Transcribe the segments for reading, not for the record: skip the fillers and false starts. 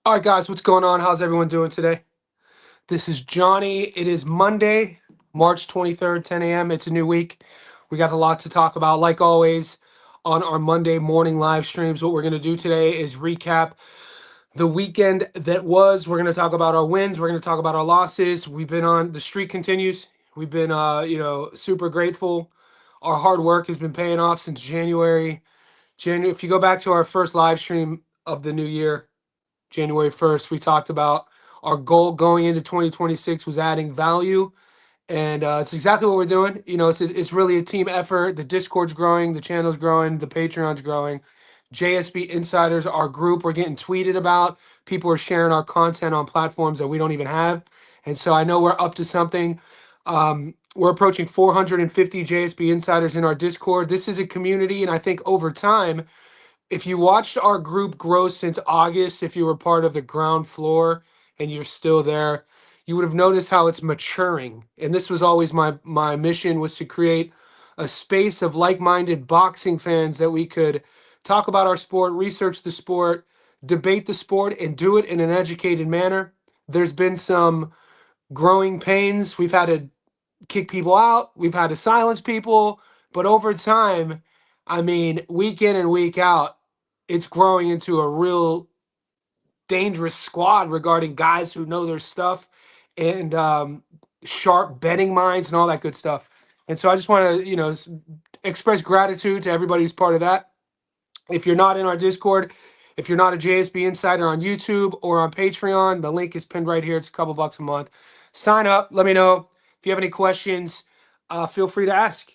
All right, guys, what's going on? How's everyone doing today? This is Johnny. It is Monday, March 23rd, 10 a.m. It's a new week. We got a lot to talk about. Like always, on our Monday morning live streams, what we're going to do today is recap the weekend that was. We're going to talk about our wins. We're going to talk about our losses. We've been on, the streak continues. We've been, super grateful. Our hard work has been paying off since January. If you go back to our first live stream of the new year, January 1st, we talked about our goal going into 2026 was adding value. And it's exactly what we're doing. It's really a team effort. The Discord's growing, the channel's growing, the Patreon's growing. JSB Insiders, our group, we're getting tweeted about. People are sharing our content on platforms that we don't even have. And so I know we're up to something. We're approaching 450 JSB Insiders in our Discord. This is a community, and I think over time, if you watched our group grow since August, if you were part of the ground floor and you're still there, you would have noticed how it's maturing. And this was always my mission, was to create a space of like-minded boxing fans that we could talk about our sport, research the sport, debate the sport, and do it in an educated manner. There's been some growing pains. We've had to kick people out, we've had to silence people, but over time, I mean, week in and week out, it's growing into a real dangerous squad regarding guys who know their stuff and sharp betting minds and all that good stuff. And so I just want to, express gratitude to everybody who's part of that. If you're not in our Discord, if you're not a JSB Insider on YouTube or on Patreon, the link is pinned right here. It's a couple bucks a month. Sign up. Let me know if you have any questions. Feel free to ask.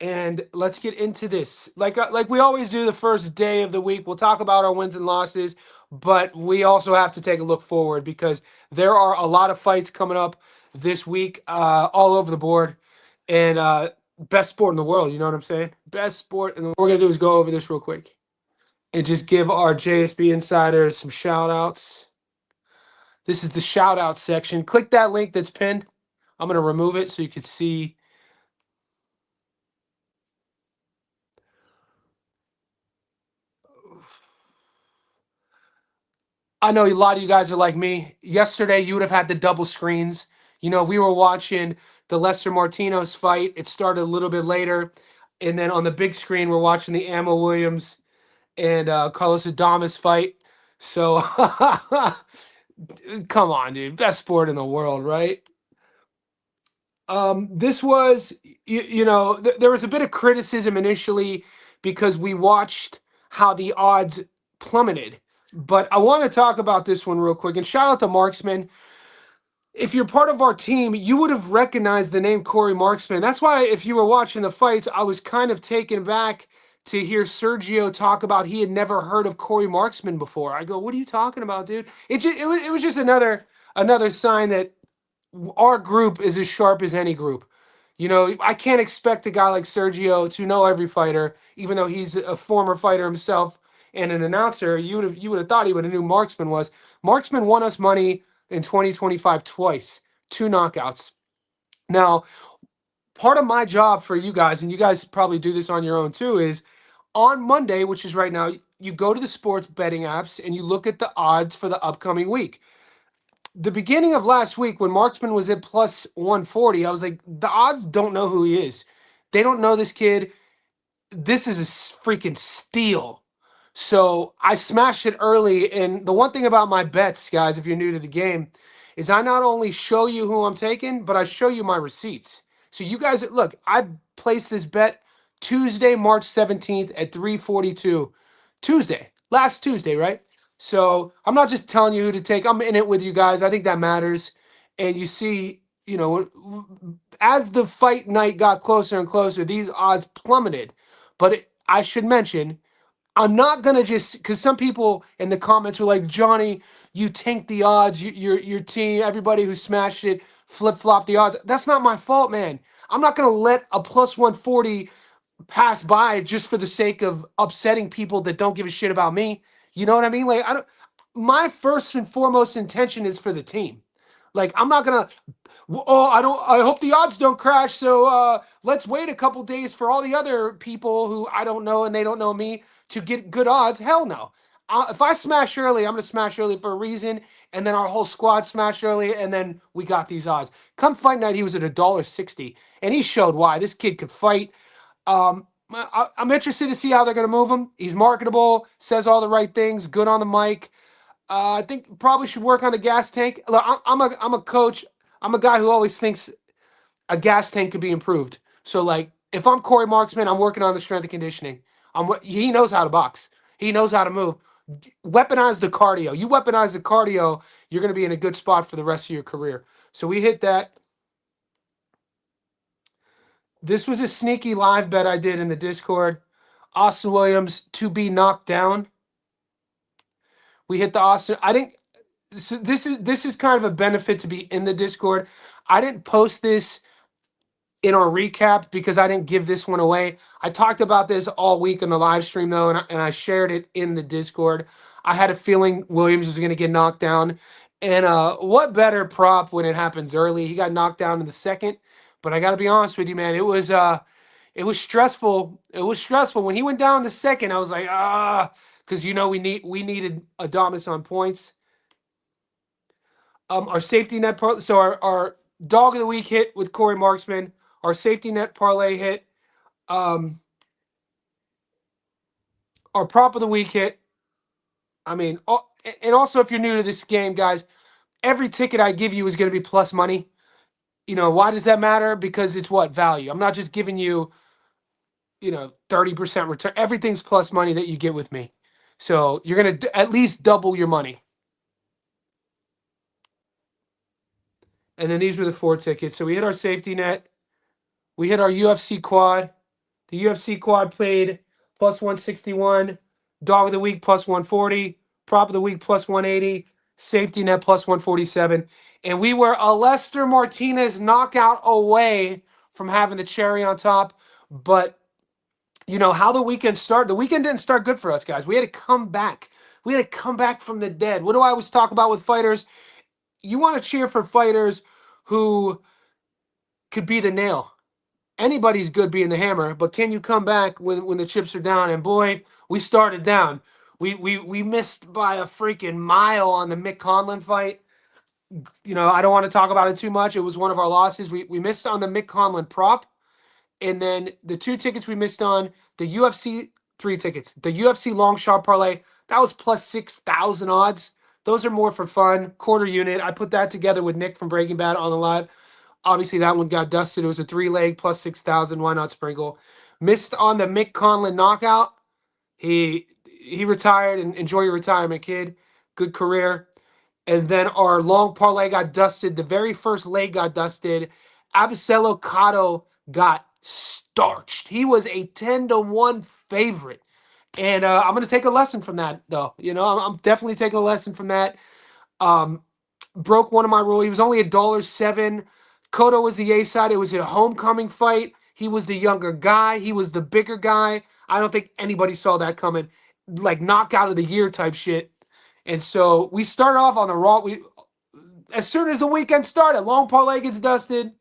And let's get into this. Like we always do the first day of the week, we'll talk about our wins and losses, but we also have to take a look forward because there are a lot of fights coming up this week, all over the board. And best sport in the world, you know what I'm saying? Best sport. And what we're going to do is go over this real quick and just give our JSB Insiders some shout outs. This is the shout out section. Click that link that's pinned. I'm going to remove it so you can see. I know a lot of you guys are like me. Yesterday, you would have had the double screens. We were watching the Lester Martinez fight. It started a little bit later. And then on the big screen, we're watching the Ammo Williams and Carlos Adames fight. So, come on, dude. Best sport in the world, right? This was, there was a bit of criticism initially because we watched how the odds plummeted. But I want to talk about this one real quick. And shout out to Marksman. If you're part of our team, you would have recognized the name Corey Marksman. That's why, if you were watching the fights, I was kind of taken back to hear Sergio talk about he had never heard of Corey Marksman before. I go, "What are you talking about, dude?" It was just another sign that our group is as sharp as any group. I can't expect a guy like Sergio to know every fighter, even though he's a former fighter himself and an announcer. You would have thought he would have knew Marksman was. Marksman won us money in 2025 twice, two knockouts. Now, part of my job for you guys, and you guys probably do this on your own too, is on Monday, which is right now, you go to the sports betting apps and you look at the odds for the upcoming week. The beginning of last week when Marksman was at plus 140, I was like, the odds don't know who he is. They don't know this kid. This is a freaking steal. So I smashed it early. And the one thing about my bets, guys, if you're new to the game, is I not only show you who I'm taking, but I show you my receipts. So you guys, look, I placed this bet Tuesday, March 17th at 3:42. Tuesday, last Tuesday, right? So I'm not just telling you who to take. I'm in it with you guys. I think that matters. And you see, as the fight night got closer and closer, these odds plummeted. But I should mention, I'm not gonna just, because some people in the comments were like, "Johnny, you tanked the odds. Your team, everybody who smashed it, flip flop the odds." That's not my fault, man. I'm not gonna let a plus 140 pass by just for the sake of upsetting people that don't give a shit about me. You know what I mean? Like, I don't. My first and foremost intention is for the team. Like, I'm not gonna. Oh, I don't. I hope the odds don't crash. So let's wait a couple days for all the other people who I don't know and they don't know me to get good odds. Hell no. if I smash early, I'm going to smash early for a reason, and then our whole squad smashed early, and then we got these odds. Come fight night, he was at $1.60, and he showed why this kid could fight. I'm interested to see how they're going to move him. He's marketable, says all the right things, good on the mic. I think probably should work on the gas tank. Look, I'm a coach. I'm a guy who always thinks a gas tank could be improved. So like, if I'm Corey Marksman, I'm working on the strength and conditioning. He knows how to box. He knows how to move. Weaponize the cardio. You weaponize the cardio, you're going to be in a good spot for the rest of your career. So we hit that. This was a sneaky live bet I did in the Discord. Austin Williams to be knocked down. We hit the Austin. I didn't. So this is kind of a benefit to be in the Discord. I didn't post this in our recap because I didn't give this one away. I talked about this all week in the live stream though, and I shared it in the Discord. I had a feeling Williams was going to get knocked down, and what better prop when it happens early? He got knocked down in the second, but I got to be honest with you, man, it was stressful. It was stressful when he went down in the second. I was like, because we needed Adamas on points. Our safety net so our dog of the week hit with Corey Marksman. Our safety net parlay hit. Our prop of the week hit. I mean, and also if you're new to this game, guys, every ticket I give you is going to be plus money. Why does that matter? Because it's what? Value. I'm not just giving you, 30% return. Everything's plus money that you get with me. So you're going to at least double your money. And then these were the 4 tickets. So we hit our safety net. We hit our UFC quad. The UFC quad played plus 161. Dog of the week plus 140. Prop of the week plus 180. Safety net plus 147. And we were a Lester Martinez knockout away from having the cherry on top. But how the weekend started. The weekend didn't start good for us, guys. We had to come back. We had to come back from the dead. What do I always talk about with fighters? You want to cheer for fighters who could be the nail. Anybody's good being the hammer, but can you come back when the chips are down? And boy, we started down. We missed by a freaking mile on the Mick Conlon fight. I don't want to talk about it too much. It was one of our losses. We missed on the Mick Conlon prop. And then the 2 tickets we missed on, the UFC 3 tickets, the UFC long shot parlay, that was plus 6,000 odds. Those are more for fun. Quarter unit. I put that together with Nick from Breaking Bad on the live. Obviously, that one got dusted. It was a 3-leg plus 6,000. Why not sprinkle? Missed on the Mick Conlon knockout. He retired, and enjoy your retirement, kid. Good career. And then our long parlay got dusted. The very first leg got dusted. Abcelo Cotto got starched. He was a 10-1 favorite. And I'm going to take a lesson from that, though. I'm definitely taking a lesson from that. Broke one of my rules. He was only $1.07. Cotto was the A side. It was a homecoming fight. He was the younger guy. He was the bigger guy. I don't think anybody saw that coming. Like knockout of the year type shit. And so we started off on the wrong. As soon as the weekend started, long parlay gets dusted.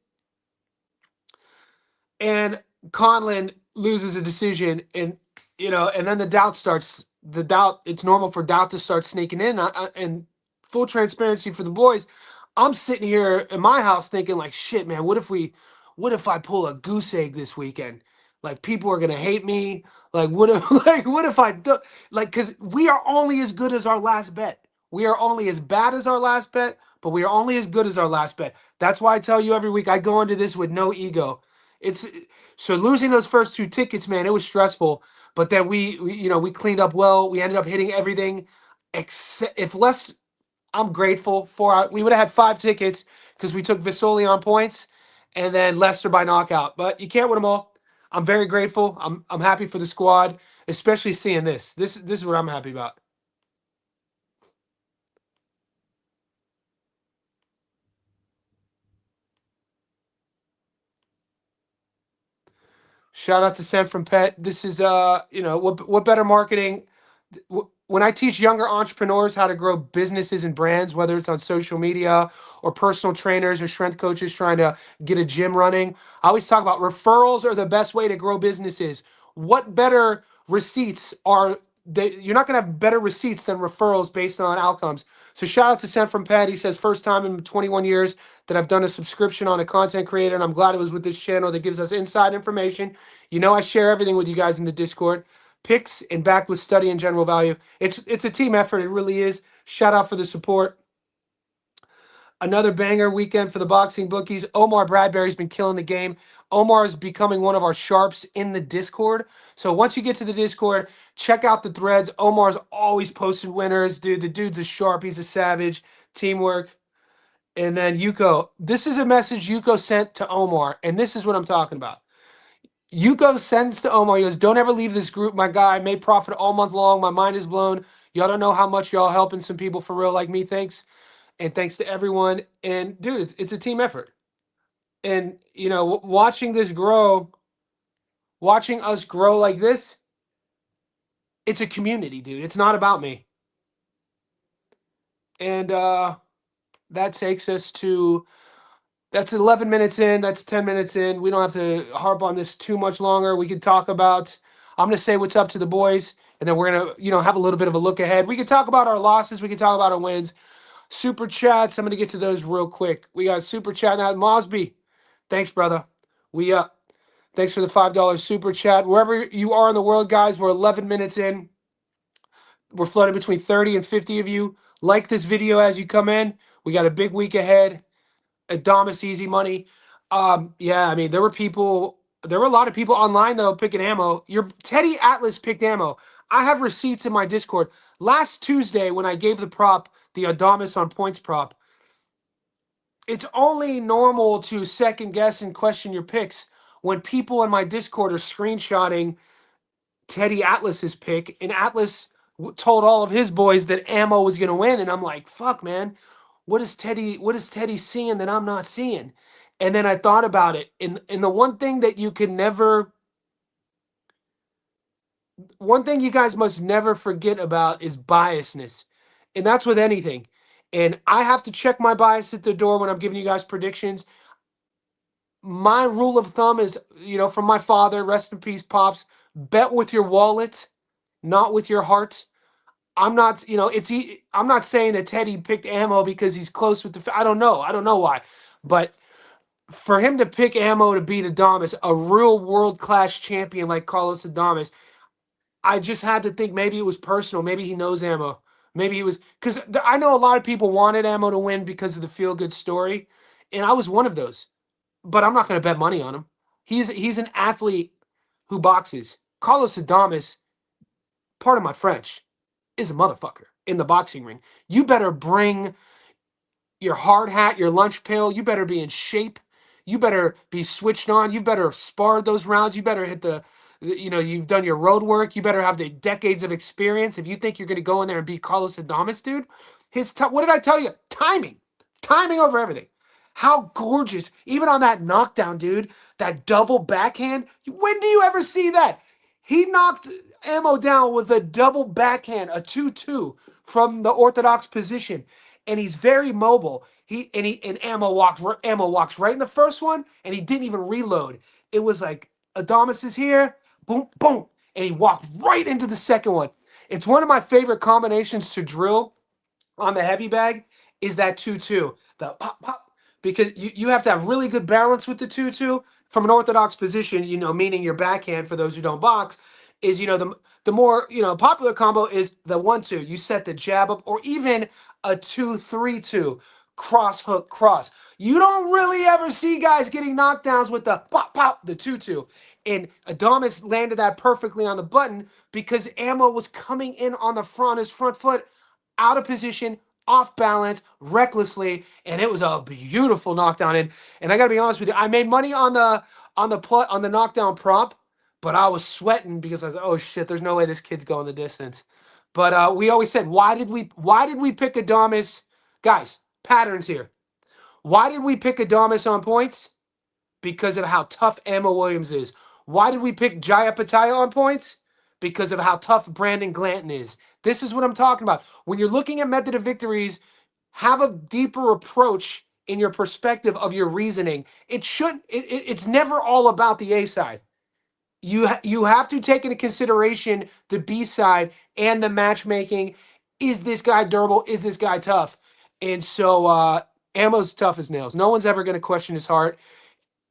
And Conlon loses a decision. And then the doubt starts. It's normal for doubt to start sneaking in. And full transparency for the boys, I'm sitting here in my house thinking like, shit, man, what if I pull a goose egg this weekend? Like, people are gonna hate me. Like, what if I do? Like, because we are only as good as our last bet. We are only as bad as our last bet, but we are only as good as our last bet. That's why I tell you every week I go into this with no ego. So losing those first 2 tickets, man, it was stressful. But then we cleaned up well. We ended up hitting everything except if less. I'm grateful for we would have had 5 tickets because we took Visoli on points and then Lester by knockout. But you can't win them all. I'm very grateful. I'm happy for the squad, especially seeing this. This is what I'm happy about. Shout out to Sent from Pet. This is what better marketing. When I teach younger entrepreneurs how to grow businesses and brands, whether it's on social media or personal trainers or strength coaches trying to get a gym running, I always talk about referrals are the best way to grow businesses. What better receipts are you're not going to have better receipts than referrals based on outcomes. So shout out to Sent from Pat. He says, first time in 21 years that I've done a subscription on a content creator, and I'm glad it was with this channel that gives us inside information. You know, I share everything with you guys in the Discord. Picks and backed with study and general value. It's a team effort. It really is. Shout out for the support. Another banger weekend for the boxing bookies. Omar Bradbury's been killing the game. Omar is becoming one of our sharps in the Discord. So once you get to the Discord, check out the threads. Omar's always posting winners. Dude, the dude's a sharp. He's a savage. Teamwork. And then Yuko. This is a message Yuko sent to Omar, and this is what I'm talking about. Yuko sends to Omar. He goes, don't ever leave this group, my guy. I made profit all month long. My mind is blown. Y'all don't know how much y'all helping some people for real like me. Thanks. And thanks to everyone. And dude, it's a team effort. And you know, watching this grow, watching us grow like this, it's a community, dude. It's not about me. And that takes us to, that's 11 minutes in, that's 10 minutes in. We don't have to harp on this too much longer. We could talk about, I'm going to say what's up to the boys, and then we're going to, you know, have a little bit of a look ahead. We could talk about our losses, we could talk about our wins. Super chats, I'm going to get to those real quick. We got super chat now. Mosby, thanks, brother. We up. Thanks for the $5 super chat. Wherever you are in the world, guys, we're 11 minutes in. We're floating between 30 and 50 of you. Like this video as you come in. We got a big week ahead. Adamas Easy Money. Yeah, I mean, there were a lot of people online, though, picking ammo. Your Teddy Atlas picked ammo. I have receipts in my Discord. Last Tuesday, when I gave the prop, the Adamas on points prop, it's only normal to second guess and question your picks when people in my Discord are screenshotting Teddy Atlas's pick, and Atlas told all of his boys that ammo was going to win, and I'm like, fuck, man, what is Teddy seeing that I'm not seeing? And then I thought about it, and the one thing that you can never, one thing you guys must never forget about is biasness, and that's with anything. And I have to check my bias at the door when I'm giving you guys predictions. My rule of thumb is, you know, from my father, rest in peace, Pops, bet with your wallet, not with your heart. I'm not, you know, I'm not saying that Teddy picked ammo because he's close with the, I don't know. I don't know why. But for him to pick ammo to beat Adamas, a real world-class champion like Carlos Adamas, I just had to think maybe it was personal. Maybe he knows ammo. Maybe he was, because I know a lot of people wanted ammo to win because of the feel-good story, and I was one of those. But I'm not going to bet money on him. He's an athlete who boxes. Carlos Adamas, pardon my French, is a motherfucker in the boxing ring. You better bring your hard hat, your lunch pail. You better be in shape. You better be switched on. You better have sparred those rounds. You better hit you know, you've done your road work. You better have the decades of experience. If you think you're going to go in there and beat Carlos Adamas, dude, what did I tell you? Timing. Timing over everything. How gorgeous. Even on that knockdown, dude, that double backhand. When do you ever see that? He knocked Ammo down with a double backhand, a 2-2 from the orthodox position. And he's very mobile. Ammo walks right in the first one, and he didn't even reload. It was like Adamas is here, boom, boom, and he walked right into the second one. It's one of my favorite combinations to drill on the heavy bag is that 2-2, the pop, pop, because you have to have really good balance with the 2-2 from an orthodox position, you know, meaning your backhand, for those who don't box, is, you know, the more, you know, popular combo is the 1-2. You set the jab up, or even a 2-3-2, cross hook cross. You don't really ever see guys getting knockdowns with the pop, pop, the 2-2. And Adamas landed that perfectly on the button because Ammo was coming in on the front, his front foot, out of position, off balance, recklessly, and it was a beautiful knockdown. And I gotta be honest with you, I made money on the knockdown prop, but I was sweating because I was like, oh shit, there's no way this kid's going the distance. But we always said, why did we pick Adamas? Guys, patterns here. Why did we pick Adamas on points? Because of how tough Ammo Williams is. Why did we pick Jaya Pataya on points? Because of how tough Brandon Glanton is. This is what I'm talking about. When you're looking at method of victories, have a deeper approach in your perspective of your reasoning. It's never all about the A side. you have to take into consideration the B side and the matchmaking. Is this guy durable? Is this guy tough? And so Ammo's tough as nails. No one's ever going to question his heart.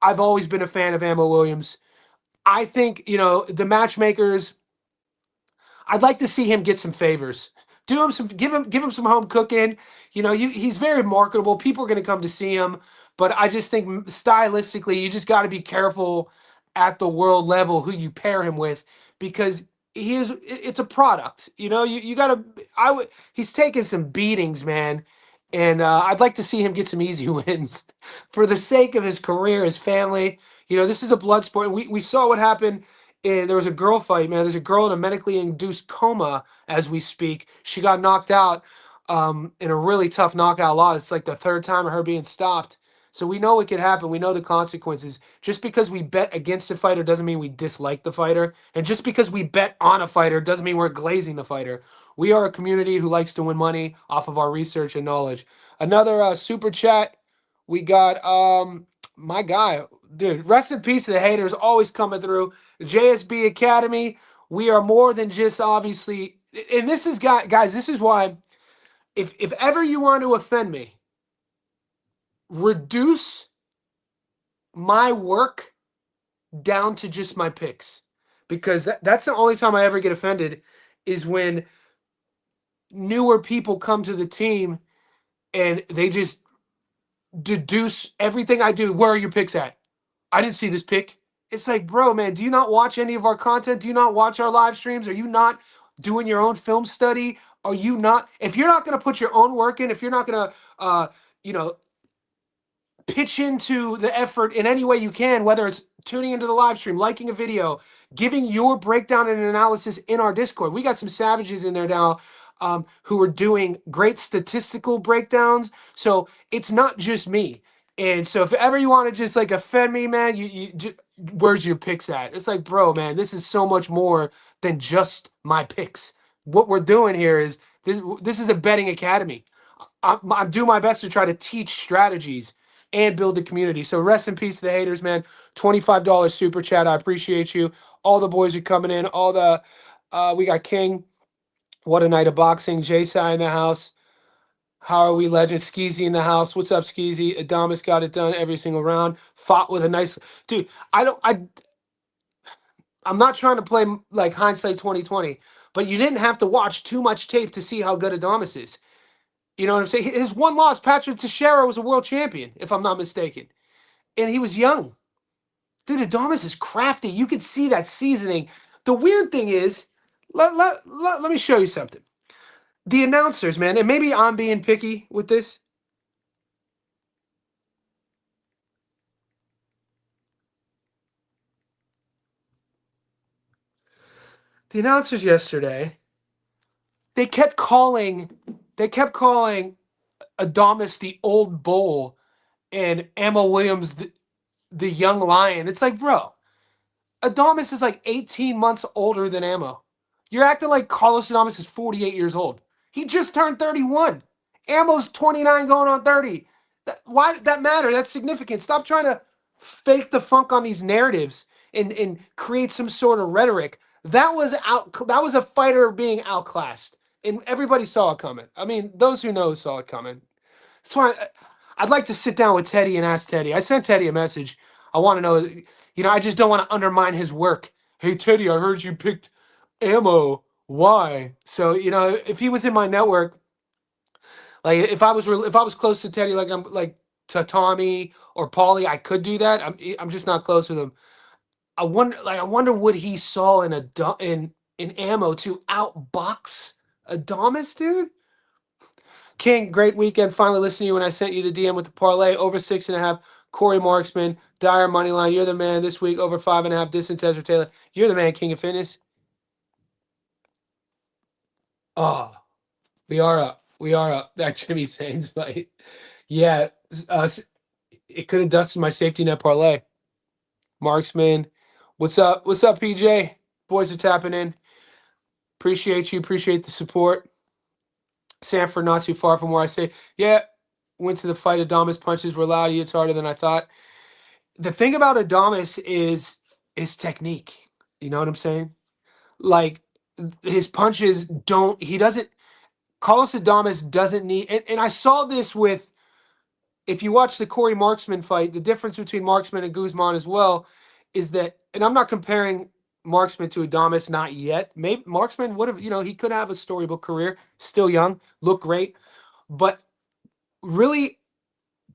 I've always been a fan of Ammo Williams. I think, the matchmakers, I'd like to see him get some favors. Do him some, give him some home cooking. He's very marketable. People are going to come to see him, but I just think stylistically, you just got to be careful at the world level who you pair him with, because it's a product. You got to. He's taking some beatings, man, and I'd like to see him get some easy wins for the sake of his career, his family. This is a blood sport, and we saw what happened. And there was a girl fight, man. There's a girl in a medically induced coma as we speak. She got knocked out in a really tough knockout loss. It's like the third time of her being stopped. So we know it could happen. We know the consequences. Just because we bet against a fighter doesn't mean we dislike the fighter. And just because we bet on a fighter doesn't mean we're glazing the fighter. We are a community who likes to win money off of our research and knowledge. Another super chat. We got my guy, dude. Rest in peace to the haters, always coming through. JSB Academy. We are more than just obviously, and this is guys. This is why, if ever you want to offend me, reduce my work down to just my picks, because that's the only time I ever get offended, is when newer people come to the team and they just deduce everything I do. Where are your picks at? I didn't see this pick. It's like, bro, man, do you not watch any of our content? Do you not watch our live streams? Are you not doing your own film study? Are you not? If you're not going to put your own work in, if you're not going to, pitch into the effort in any way you can, whether it's tuning into the live stream, liking a video, giving your breakdown and analysis in our Discord. We got some savages in there now who are doing great statistical breakdowns. So it's not just me. And so if ever you want to just like offend me, man, where's your picks at? It's like, bro, man, this is so much more than just my picks. What we're doing here is this is a betting academy. I'm doing my best to try to teach strategies and build the community. So rest in peace to the haters, man. $25 super chat. I appreciate you. All the boys are coming in. All the we got King. What a night of boxing. J-Sai in the house. How are we, legend? Skeezy in the house. What's up, Skeezy? Adamas got it done every single round. Fought with a nice dude. I'm not trying to play like hindsight 2020, but you didn't have to watch too much tape to see how good Adamas is. You know what I'm saying? His one loss, Patrick Teixeira, was a world champion, if I'm not mistaken. And he was young. Dude, Adamas is crafty. You could see that seasoning. The weird thing is, let me show you something. The announcers, man, and maybe I'm being picky with this. The announcers yesterday, they kept calling Adamas the old bull and Ammo Williams the young lion. It's like, bro, Adamas is like 18 months older than Ammo. You're acting like Carlos Adamas is 48 years old. He just turned 31. Ammo's 29 going on 30. Why did that matter? That's significant. Stop trying to fake the funk on these narratives and create some sort of rhetoric. That was a fighter being outclassed. And everybody saw it coming. I mean, those who know saw it coming. That's why I'd like to sit down with Teddy and ask Teddy. I sent Teddy a message. I want to know, I just don't want to undermine his work. Hey, Teddy, I heard you picked Ammo. Why? So, if he was in my network, like if I was close to Teddy, like I'm like to Tommy or Paulie, I could do that. I'm just not close with him. I wonder what he saw in Ammo to outbox Adamas, dude. King, great weekend. Finally listening to you when I sent you the DM with the parlay. Over 6.5. Corey Marksman, Dire Moneyline. You're the man this week. Over 5.5. Distance Ezra Taylor. You're the man, King of Fitness. Oh, we are up. We are up. That Jimmy Sains fight. Yeah, it could have dusted my safety net parlay. Marksman. What's up? What's up, PJ? Boys are tapping in. Appreciate you. Appreciate the support. Sanford, not too far from where I say. Yeah, went to the fight. Adamas punches were loud. He hits harder than I thought. The thing about Adamas is his technique. You know what I'm saying? Like his punches don't. He doesn't. Carlos Adames doesn't need. And I saw this with. If you watch the Corey Marksman fight, the difference between Marksman and Guzman as well is that, and I'm not comparing Marksman to Adames, not yet. Maybe Marksman would have, he could have a storybook career, still young, look great, but really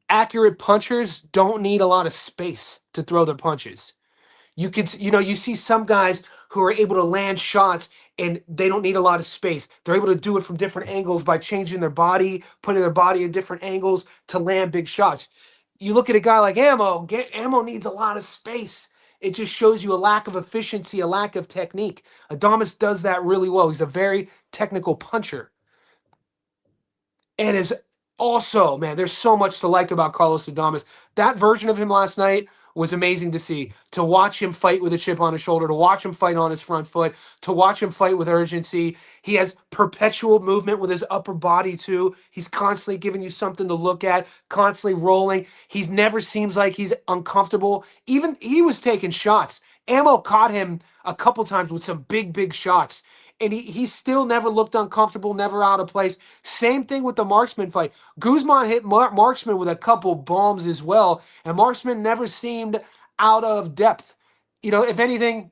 accurate punchers don't need a lot of space to throw their punches. You see some guys who are able to land shots and they don't need a lot of space. They're able to do it from different angles by changing their body, putting their body in different angles to land big shots. You look at a guy like Ammo needs a lot of space. It just shows you a lack of efficiency, a lack of technique. Adames does that really well. He's a very technical puncher. And is also, man, there's so much to like about Carlos Adames. That version of him last night was amazing to see. To watch him fight with a chip on his shoulder, to watch him fight on his front foot, to watch him fight with urgency. He has perpetual movement with his upper body too. He's constantly giving you something to look at, constantly rolling. He's never seems like he's uncomfortable. Even he was taking shots. Ammo caught him a couple times with some big, big shots. And he still never looked uncomfortable, never out of place. Same thing with the Marksman fight. Guzman hit Marksman with a couple bombs as well, and Marksman never seemed out of depth. If anything,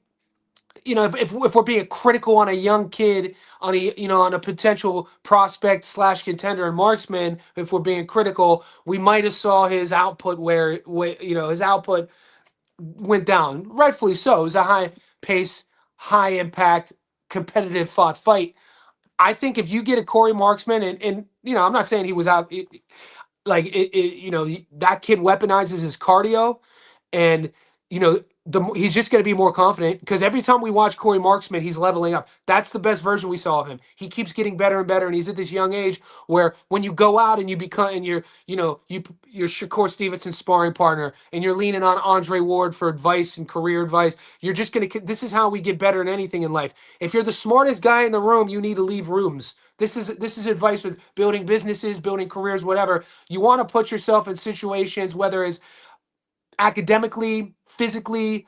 if we're being critical on a young kid, on a potential prospect / contender and Marksman, if we're being critical, we might have saw his output where his output went down, rightfully so. It was a high pace, high impact, competitive fought fight. I think if you get a Corey Marksman, and I'm not saying he was out, that kid weaponizes his cardio, and he's just going to be more confident because every time we watch Corey Marksman, he's leveling up. That's the best version we saw of him. He keeps getting better and better, and he's at this young age where when you go out and you become and you're Shakur Stevenson sparring partner, and you're leaning on Andre Ward for advice and career advice, you're just going to. This is how we get better in anything in life. If you're the smartest guy in the room, you need to leave rooms. This is advice with building businesses, building careers, whatever. You want to put yourself in situations, whether it's academically, physically,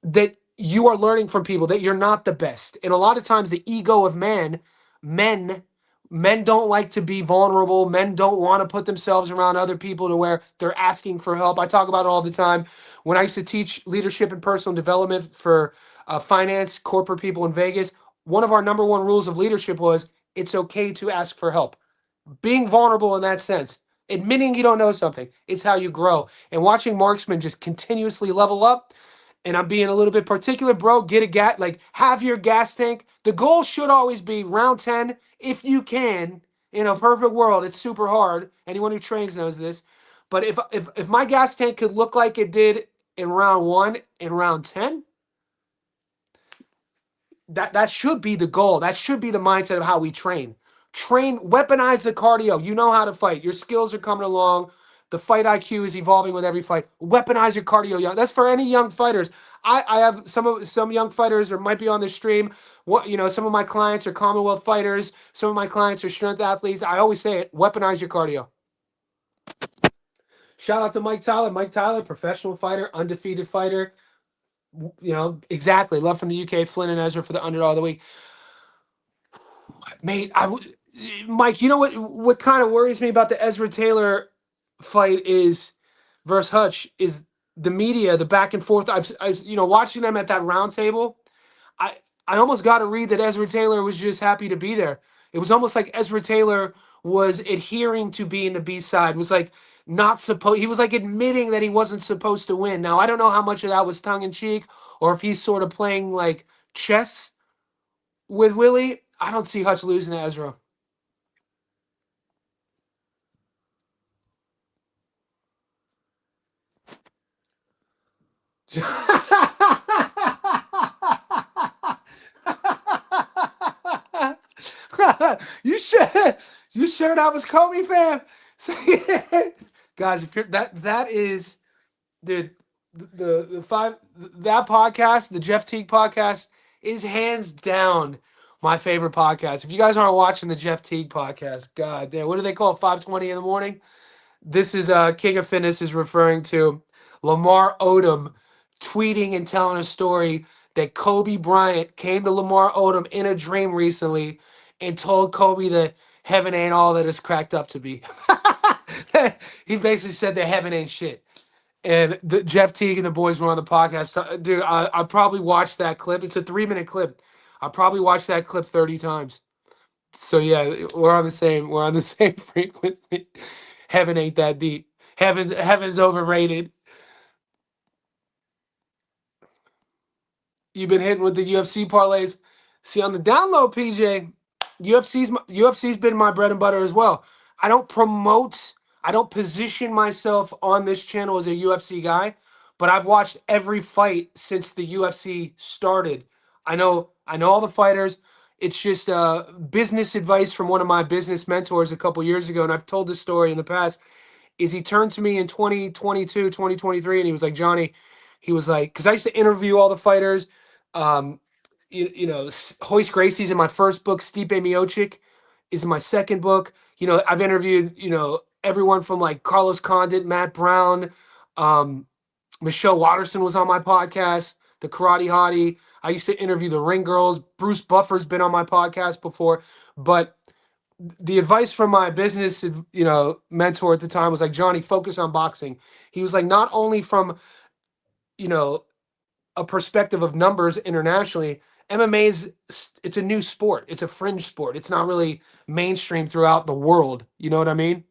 that you are learning from people, that you're not the best. And a lot of times the ego of men don't like to be vulnerable. Men don't want to put themselves around other people to where they're asking for help. I talk about it all the time. When I used to teach leadership and personal development for finance, corporate people in Vegas, one of our number one rules of leadership was it's okay to ask for help. Being vulnerable in that sense, admitting you don't know something, it's how you grow. And watching Marksman just continuously level up, and I'm being a little bit particular, bro, get a gas, have your gas tank. The goal should always be round 10, if you can. In a perfect world, it's super hard. Anyone who trains knows this. But if my gas tank could look like it did in round 1 and round 10, that should be the goal. That should be the mindset of how we train. Weaponize the cardio. You know how to fight. Your skills are coming along. The fight IQ is evolving with every fight. Weaponize your cardio. That's for any young fighters. I have some young fighters, or might be on the stream. Some of my clients are Commonwealth fighters. Some of my clients are strength athletes. I always say it. Weaponize your cardio. Shout out to Mike Tyler. Mike Tyler, professional fighter, undefeated fighter. Exactly. Love from the UK. Flynn and Ezra for the underdog of the week. Mate, Mike, you know what kind of worries me about the Ezra Taylor fight is versus Hutch is the media, the back and forth. Watching them at that round table, I almost got to read that Ezra Taylor was just happy to be there. It was almost like Ezra Taylor was adhering to being the B side. Was like not supposed. He was like admitting that he wasn't supposed to win. Now I don't know how much of that was tongue in cheek or if he's sort of playing like chess with Willie. I don't see Hutch losing to Ezra. you sure you sure that was Kobe, fam? Guys, if you're that is, dude, the five that podcast, the Jeff Teague podcast, is hands down my favorite podcast. If you guys aren't watching the Jeff Teague podcast, god damn, what do they call it? 5:20 in the morning. This is King of Fitness is referring to Lamar Odom tweeting and telling a story that Kobe Bryant came to Lamar Odom in a dream recently and told Kobe that heaven ain't all that it's cracked up to be. He basically said that heaven ain't shit. And Jeff Teague and the boys were on the podcast. Dude, I probably watched that clip. It's a 3-minute clip. I probably watched that clip 30 times. So yeah, we're on the same frequency. Heaven ain't that deep. Heaven's overrated. You've been hitting with the UFC parlays. See, on the download, PJ, UFC's been my bread and butter as well. I don't promote, I don't position myself on this channel as a UFC guy, but I've watched every fight since the UFC started. I know all the fighters. It's just business advice from one of my business mentors a couple years ago, and I've told this story in the past. Is he turned to me in 2022, 2023, and he was like, Johnny, he was like, because I used to interview all the fighters. Um, Hoist Gracie's in my first book. Stipe Miocic is in my second book. I've interviewed, everyone from like Carlos Condit, Matt Brown, Michelle Watterson was on my podcast, the Karate Hottie. I used to interview the Ring Girls. Bruce Buffer's been on my podcast before. But the advice from my business, mentor at the time was like, Johnny, focus on boxing. He was like, not only from, you know, a perspective of numbers internationally, it's a new sport. It's a fringe sport. It's not really mainstream throughout the world. You know what I mean?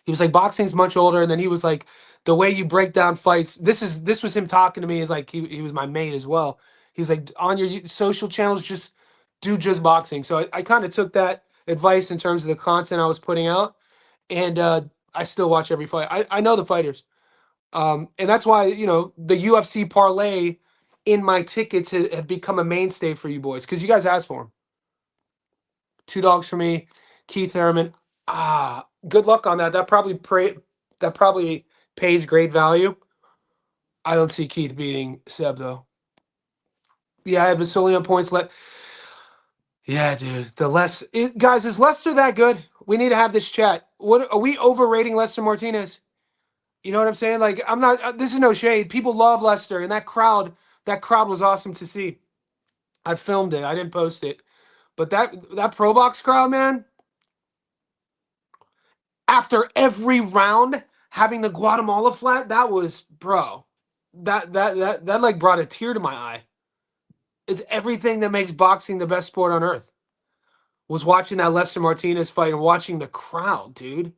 He was like, boxing's much older, and then he was like, the way you break down fights. This was him talking to me as like he was my mate as well. He was like, on your social channels, just boxing. So I kind of took that advice in terms of the content I was putting out, and I still watch every fight. I know the fighters. And that's why, the UFC parlay in my tickets have become a mainstay for you boys because you guys asked for them. Two dogs for me, Keith Thurman. Good luck on that. That probably pays great value. I don't see Keith beating Seb though. Yeah, I have Vasily on points. Yeah, dude. Guys, is Lester that good? We need to have this chat. What are we overrating Lester Martinez? You know what I'm saying? Like, I'm not. This is no shade. People love Lester, and that crowd was awesome to see. I filmed it. I didn't post it, but that Pro Box crowd, man. After every round, having the Guatemala flat, that was, bro. That like brought a tear to my eye. It's everything that makes boxing the best sport on earth. Was watching that Lester Martinez fight and watching the crowd, dude.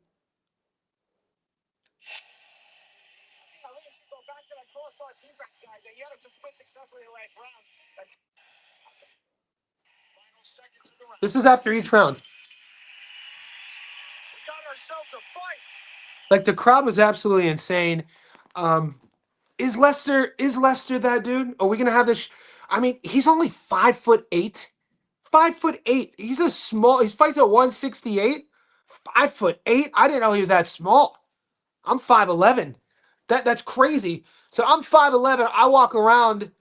This is after each round. Like the crowd was absolutely insane. Is Lester that dude? Are we gonna have this? I mean, he's only 5'8". 5'8". He's a small. He fights at 168. 5'8". I didn't know he was that small. I'm 5'11". That's crazy. So I'm 5'11". I walk around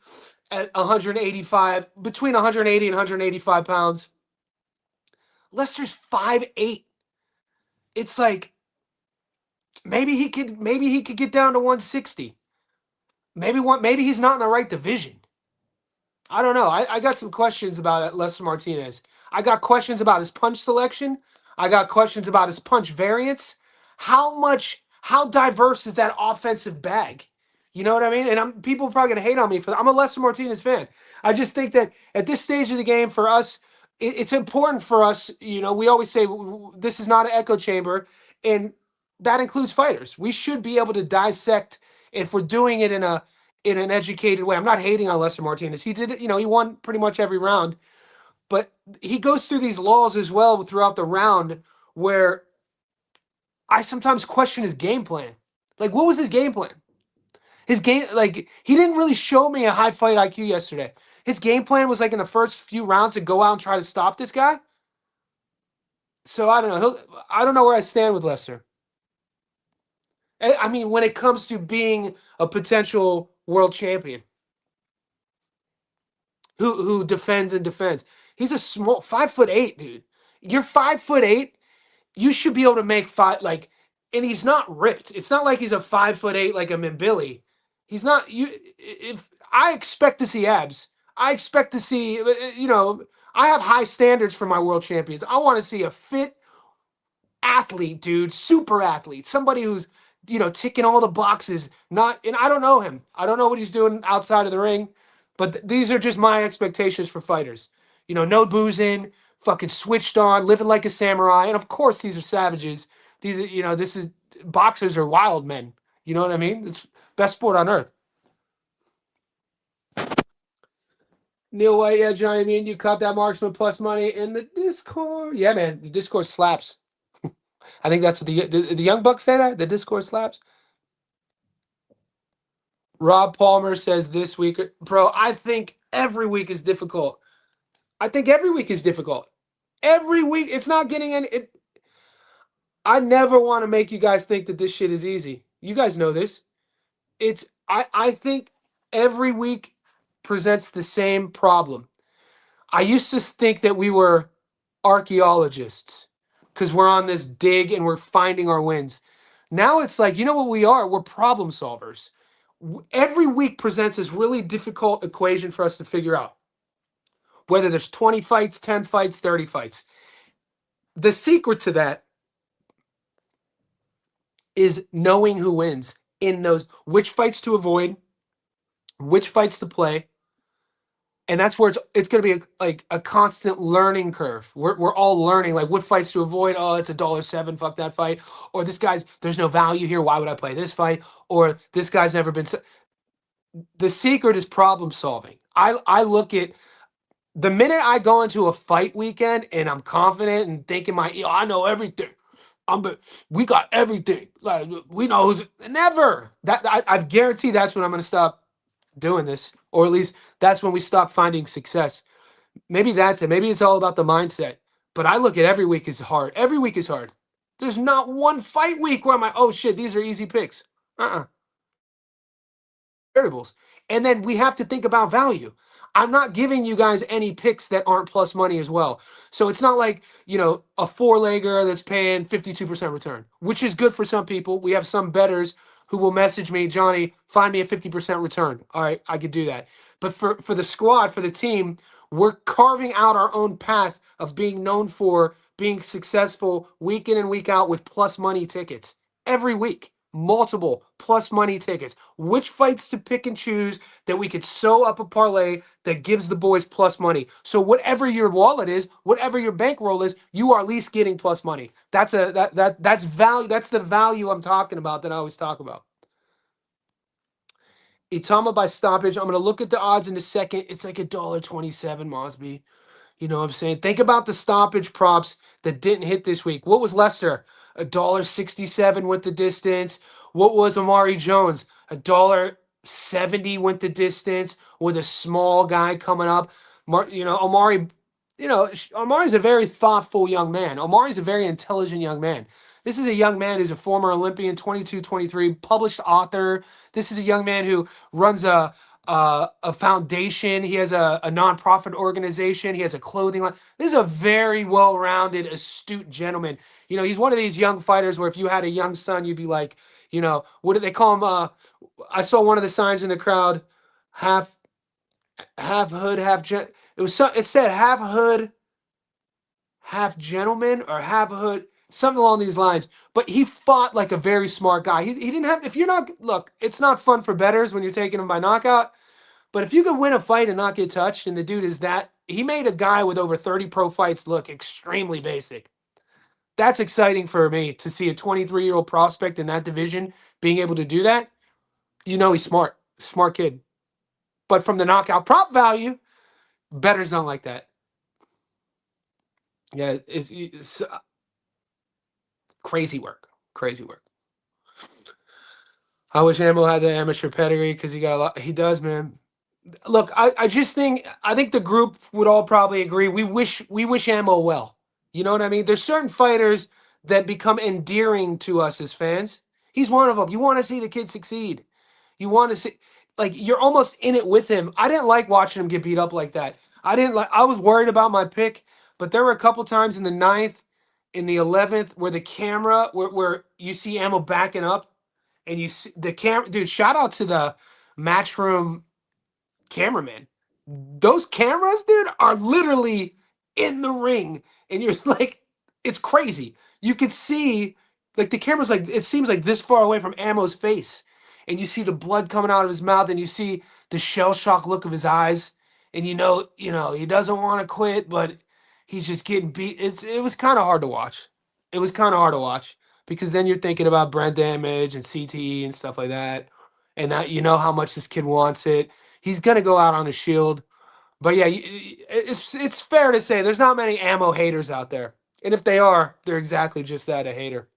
at 185, between 180 and 185 pounds. Lester's 5'8". It's like maybe he could get down to 160. Maybe he's not in the right division. I don't know. I got some questions about Lester Martinez. I got questions about his punch selection. I got questions about his punch variance. How diverse is that offensive bag? You know what I mean? And people are probably gonna hate on me for that. I'm a Lester Martinez fan. I just think that at this stage of the game for us, it's important for us. We always say this is not an echo chamber, and that includes fighters. We should be able to dissect if we're doing it in an educated way. I'm not hating on Lester Martinez. He did it, he won pretty much every round. But he goes through these laws as well throughout the round where I sometimes question his game plan. Like, what was his game plan? His game, like, he didn't really show me a high fight IQ yesterday. His game plan was like in the first few rounds to go out and try to stop this guy. So I don't know. I don't know where I stand with Lester. I mean, when it comes to being a potential world champion who defends and defends, he's a small 5'8", dude. You're 5'8". You should be able to make and he's not ripped. It's not like he's a 5'8" like a Mbili. He's not you. If I expect to see abs, I expect to see. I have high standards for my world champions. I want to see a fit athlete, dude, super athlete, somebody who's ticking all the boxes. Not, and I don't know him. I don't know what he's doing outside of the ring, but these are just my expectations for fighters. No boozing, fucking switched on, living like a samurai, and of course these are savages. These are, this is boxers are wild men. You know what I mean? It's best sport on earth. Neil White, yeah, Johnny, me and you caught that marksman plus money in the Discord. Yeah, man, the Discord slaps. I think that's what the young bucks say that the Discord slaps. Rob Palmer says this week, bro. I think every week is difficult. I think every week is difficult. Every week, it's not getting any. I never want to make you guys think that this shit is easy. You guys know this. I think every week presents the same problem. I used to think that we were archaeologists because we're on this dig and we're finding our wins. Now it's like, you know what we are? We're problem solvers. Every week presents this really difficult equation for us to figure out. Whether there's 20 fights, 10 fights, 30 fights. The secret to that is knowing who wins in those, which fights to avoid, which fights to play. And that's where it's going to be a constant learning curve. We're all learning, like, what fights to avoid. Oh, it's $1.07. Fuck that fight. Or this guy's, there's no value here. Why would I play this fight? Or this guy's never been. The secret is problem solving. I look at the minute I go into a fight weekend and I'm confident and thinking I know everything. We got everything. Like, we know who's never. I guarantee that's when I'm going to stop doing this, or at least that's when we stop finding success. Maybe that's it. Maybe it's all about the mindset. But I look at every week as hard. Every week is hard. There's not one fight week where I'm like, oh shit, these are easy picks. Variables. And then we have to think about value. I'm not giving you guys any picks that aren't plus money as well. So it's not like, a four-legger that's paying 52% return, which is good for some people. We have some bettors who will message me, Johnny, find me a 50% return. All right, I could do that. But for the squad, for the team, we're carving out our own path of being known for being successful week in and week out with plus money tickets every week. Multiple plus money tickets. Which fights to pick and choose that we could sew up a parlay that gives the boys plus money. So whatever your wallet is, whatever your bankroll is, you are at least getting plus money. That's value. That's the value I'm talking about that I always talk about. Itama by stoppage. I'm gonna look at the odds in a second. It's like $1.27, Mosby. You know what I'm saying? Think about the stoppage props that didn't hit this week. What was Lester? $1.67 went the distance. What was Amari Jones? $1.70 went the distance with a small guy coming up. Amari, Amari's a very thoughtful young man. Amari's a very intelligent young man. This is a young man who's a former Olympian, 22, 23, published author. This is a young man who runs a foundation. He has a nonprofit organization. He has a clothing line. This is a very well-rounded, astute gentleman. He's one of these young fighters where if you had a young son, you'd be like, what do they call him? I saw one of the signs in the crowd, half hood, it said half hood, half gentleman, or half hood, something along these lines. But he fought like a very smart guy. He didn't have, if you're not, look, it's not fun for bettors when you're taking him by knockout. But if you could win a fight and not get touched, and the dude is that, he made a guy with over 30 pro fights look extremely basic. That's exciting for me to see a 23-year-old prospect in that division being able to do that. He's smart. Smart kid. But from the knockout prop value, bettors don't like that. Yeah, it's crazy work. Crazy work. I wish Ammo had the amateur pedigree because he got a lot. He does, man. Look, I think the group would all probably agree. We wish Ammo well. You know what I mean? There's certain fighters that become endearing to us as fans. He's one of them. You want to see the kid succeed. You want to see, like, you're almost in it with him. I didn't like watching him get beat up like that. I was worried about my pick, but there were a couple times in the 9th, in the 11th, where the camera, where you see Ammo backing up, and you see the camera, dude, shout out to Matchroom cameramen. Those cameras, dude, are literally in the ring, and you're like, it's crazy. You could see, like, the camera's like, it seems like this far away from Ammo's face, and you see the blood coming out of his mouth, and you see the shell shock look of his eyes, and he doesn't want to quit, but he's just getting beat. It was kind of hard to watch. It was kind of hard to watch because then you're thinking about brain damage and CTE and stuff like that, and that how much this kid wants it. He's gonna go out on a shield. But yeah, it's fair to say there's not many Ammo haters out there. And if they are, they're exactly just that, a hater.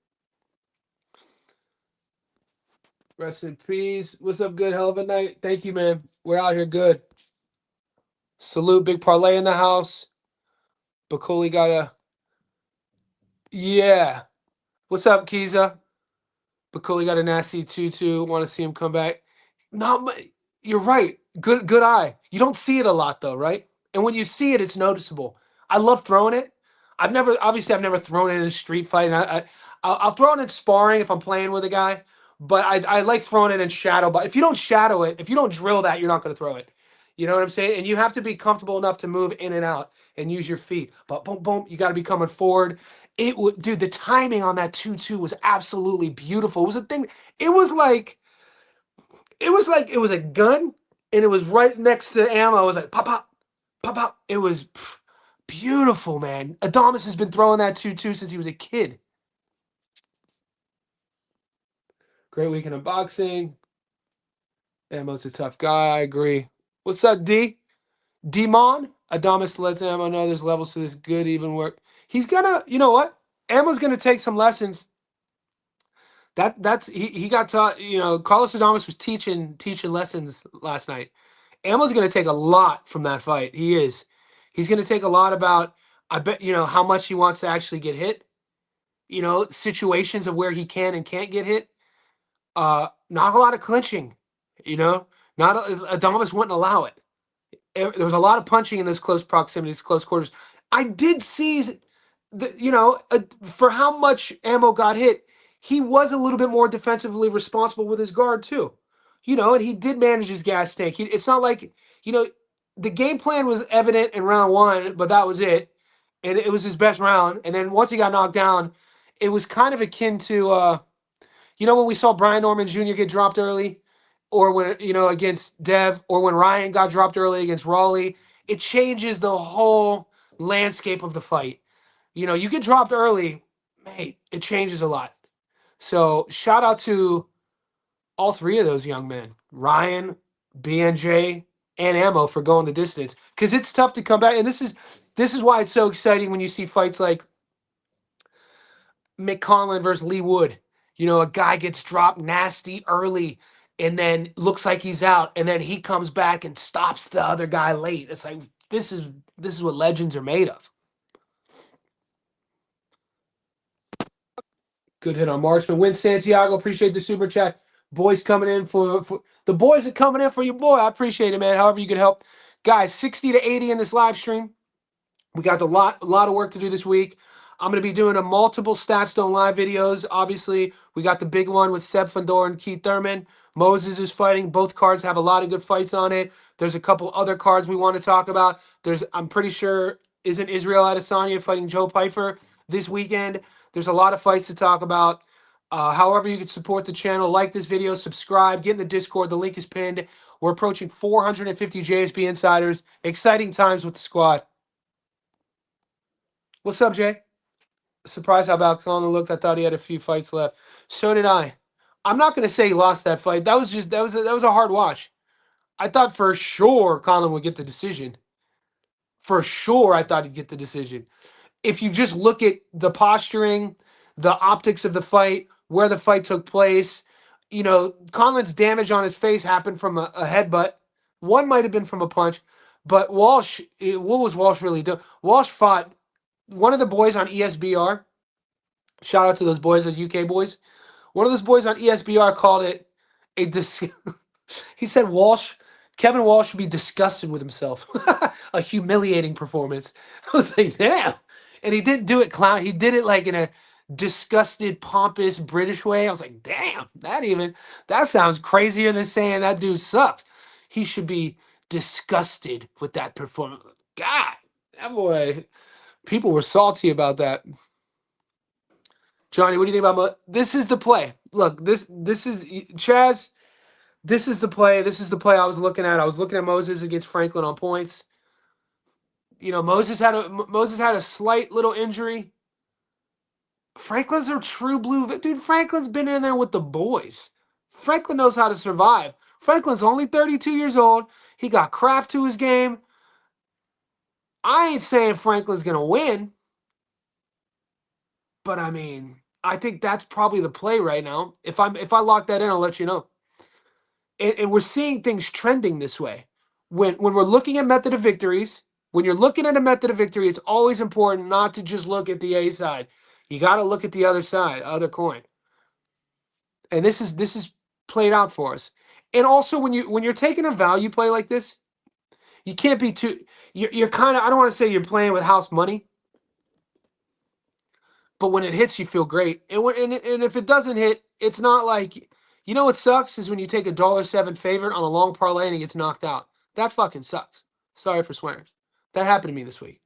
Rest in peace. What's up, good? Hell of a night. Thank you, man. We're out here good. Salute, big parlay in the house. Bakuli got a... Yeah. What's up, Kiza? Bakuli got a nasty 2-2. Want to see him come back. No, you're right. Good eye. You don't see it a lot, though, right? And when you see it, it's noticeable. I love throwing it. I've never thrown it in a street fight. And I'll throw it in sparring if I'm playing with a guy. But I like throwing it in shadow. But if you don't shadow it, if you don't drill that, you're not going to throw it. You know what I'm saying? And you have to be comfortable enough to move in and out and use your feet. But boom, boom, you got to be coming forward. Dude, the timing on that 2-2 was absolutely beautiful. It was a thing. It was like it was a gun, and it was right next to Ammo. It was like pop, pop, pop, pop. It was beautiful, man. Adamas has been throwing that 2-2 since he was a kid. Great weekend of boxing. Ammo's a tough guy. I agree. What's up, D? Demon? Adamas lets Ammo know there's levels to this good, even work. He's gonna, you know what? Ammo's gonna take some lessons. He got taught. Carlos Adamas was teaching lessons last night. Ammo's gonna take a lot from that fight. He is. He's gonna take a lot about. I bet how much he wants to actually get hit. Situations of where he can and can't get hit. Not a lot of clinching. Not Adamas wouldn't allow it. There was a lot of punching in this close proximities, close quarters. I did see, for how much Ammo got hit, he was a little bit more defensively responsible with his guard too. And he did manage his gas tank. It's not like, the game plan was evident in round one, but that was it. And it was his best round. And then once he got knocked down, it was kind of akin to, when we saw Brian Norman Jr. get dropped early, or when, against Dev, or when Ryan got dropped early against Raleigh, it changes the whole landscape of the fight. You get dropped early, mate, it changes a lot. So shout out to all three of those young men, Ryan, BNJ, and Ammo, for going the distance. Because it's tough to come back. And this is why it's so exciting when you see fights like Mick Conlon versus Lee Wood. A guy gets dropped nasty early and then looks like he's out, and then he comes back and stops the other guy late. It's like, this is what legends are made of. Good hit on Marksman. Win Santiago. Appreciate the super chat. Boys coming in for the boys are coming in for your boy. I appreciate it, man. However you can help. Guys, 60 to 80 in this live stream. We got a lot of work to do this week. I'm going to be doing a multiple Statstone live videos. Obviously, we got the big one with Seb Fandor and Keith Thurman. Moses is fighting. Both cards have a lot of good fights on it. There's a couple other cards we want to talk about. I'm pretty sure, isn't Israel Adesanya fighting Joe Pyfer this weekend? There's a lot of fights to talk about. However you can support the channel, like this video, subscribe, get in the Discord. The link is pinned. We're approaching 450 JSB insiders. Exciting times with the squad. What's up, Jay? Surprised how bad Conlon looked. I thought he had a few fights left. So did I. I'm not going to say he lost that fight. That was a hard watch. I thought for sure Conlon would get the decision. For sure, I thought he'd get the decision. If you just look at the posturing, the optics of the fight, where the fight took place, Conlon's damage on his face happened from a headbutt. One might have been from a punch, but what was Walsh really doing? Walsh fought one of the boys on ESBR. Shout out to those boys, the UK boys. One of those boys on ESBR called it he said Kevin Walsh should be disgusted with himself. A humiliating performance. I was like, damn. And he didn't do it clown. He did it like in a disgusted, pompous British way. I was like, damn, that sounds crazier than saying that dude sucks. He should be disgusted with that performance. God, that boy, people were salty about that. Johnny, what do you think about this? Is the play? Look, this is Chaz. This is the play. This is the play I was looking at. I was looking at Moses against Franklin on points. You know, Moses had a slight little injury. Franklin's a true blue. Dude, Franklin's been in there with the boys. Franklin knows how to survive. Franklin's only 32 years old. He got craft to his game. I ain't saying Franklin's going to win, but I mean, I think that's probably the play right now. If I lock that in, I'll let you know. And we're seeing things trending this way. When we're looking at method of victories, when you're looking at a method of victory, it's always important not to just look at the A side. You got to look at the other side, other coin. And this is played out for us. And also when you're taking a value play like this, you can't be too. You're kind of, I don't want to say you're playing with house money, but when it hits, you feel great. And if it doesn't hit, it's not like, you know what sucks is when you take a $1.07 favorite on a long parlay and it gets knocked out. That fucking sucks. Sorry for swearing. That happened to me this week.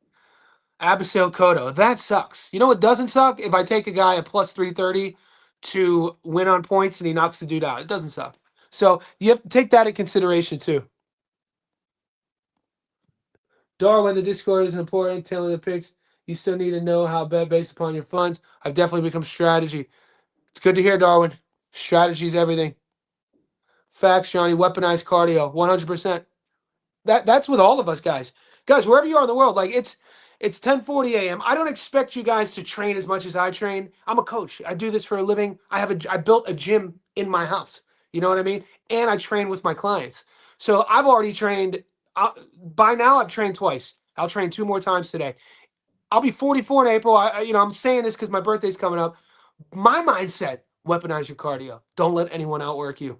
Abigail Cotto. That sucks. You know what doesn't suck? If I take a guy at plus 330 to win on points and he knocks the dude out. It doesn't suck. So you have to take that in consideration too. Darwin, the Discord is important. Telling the picks. You still need to know how bet based upon your funds. I've definitely become strategy. It's good to hear, Darwin. Strategy is everything. Facts, Johnny. Weaponized cardio. 100%. That's with all of us, guys. Guys, wherever you are in the world, like it's 10:40 a.m. I don't expect you guys to train as much as I train. I'm a coach. I do this for a living. I built a gym in my house. You know what I mean? And I train with my clients. So I've already trained. By now, I've trained twice. I'll train 2 more times today. I'll be 44 in April. I'm saying this because my birthday's coming up. My mindset: weaponize your cardio. Don't let anyone outwork you.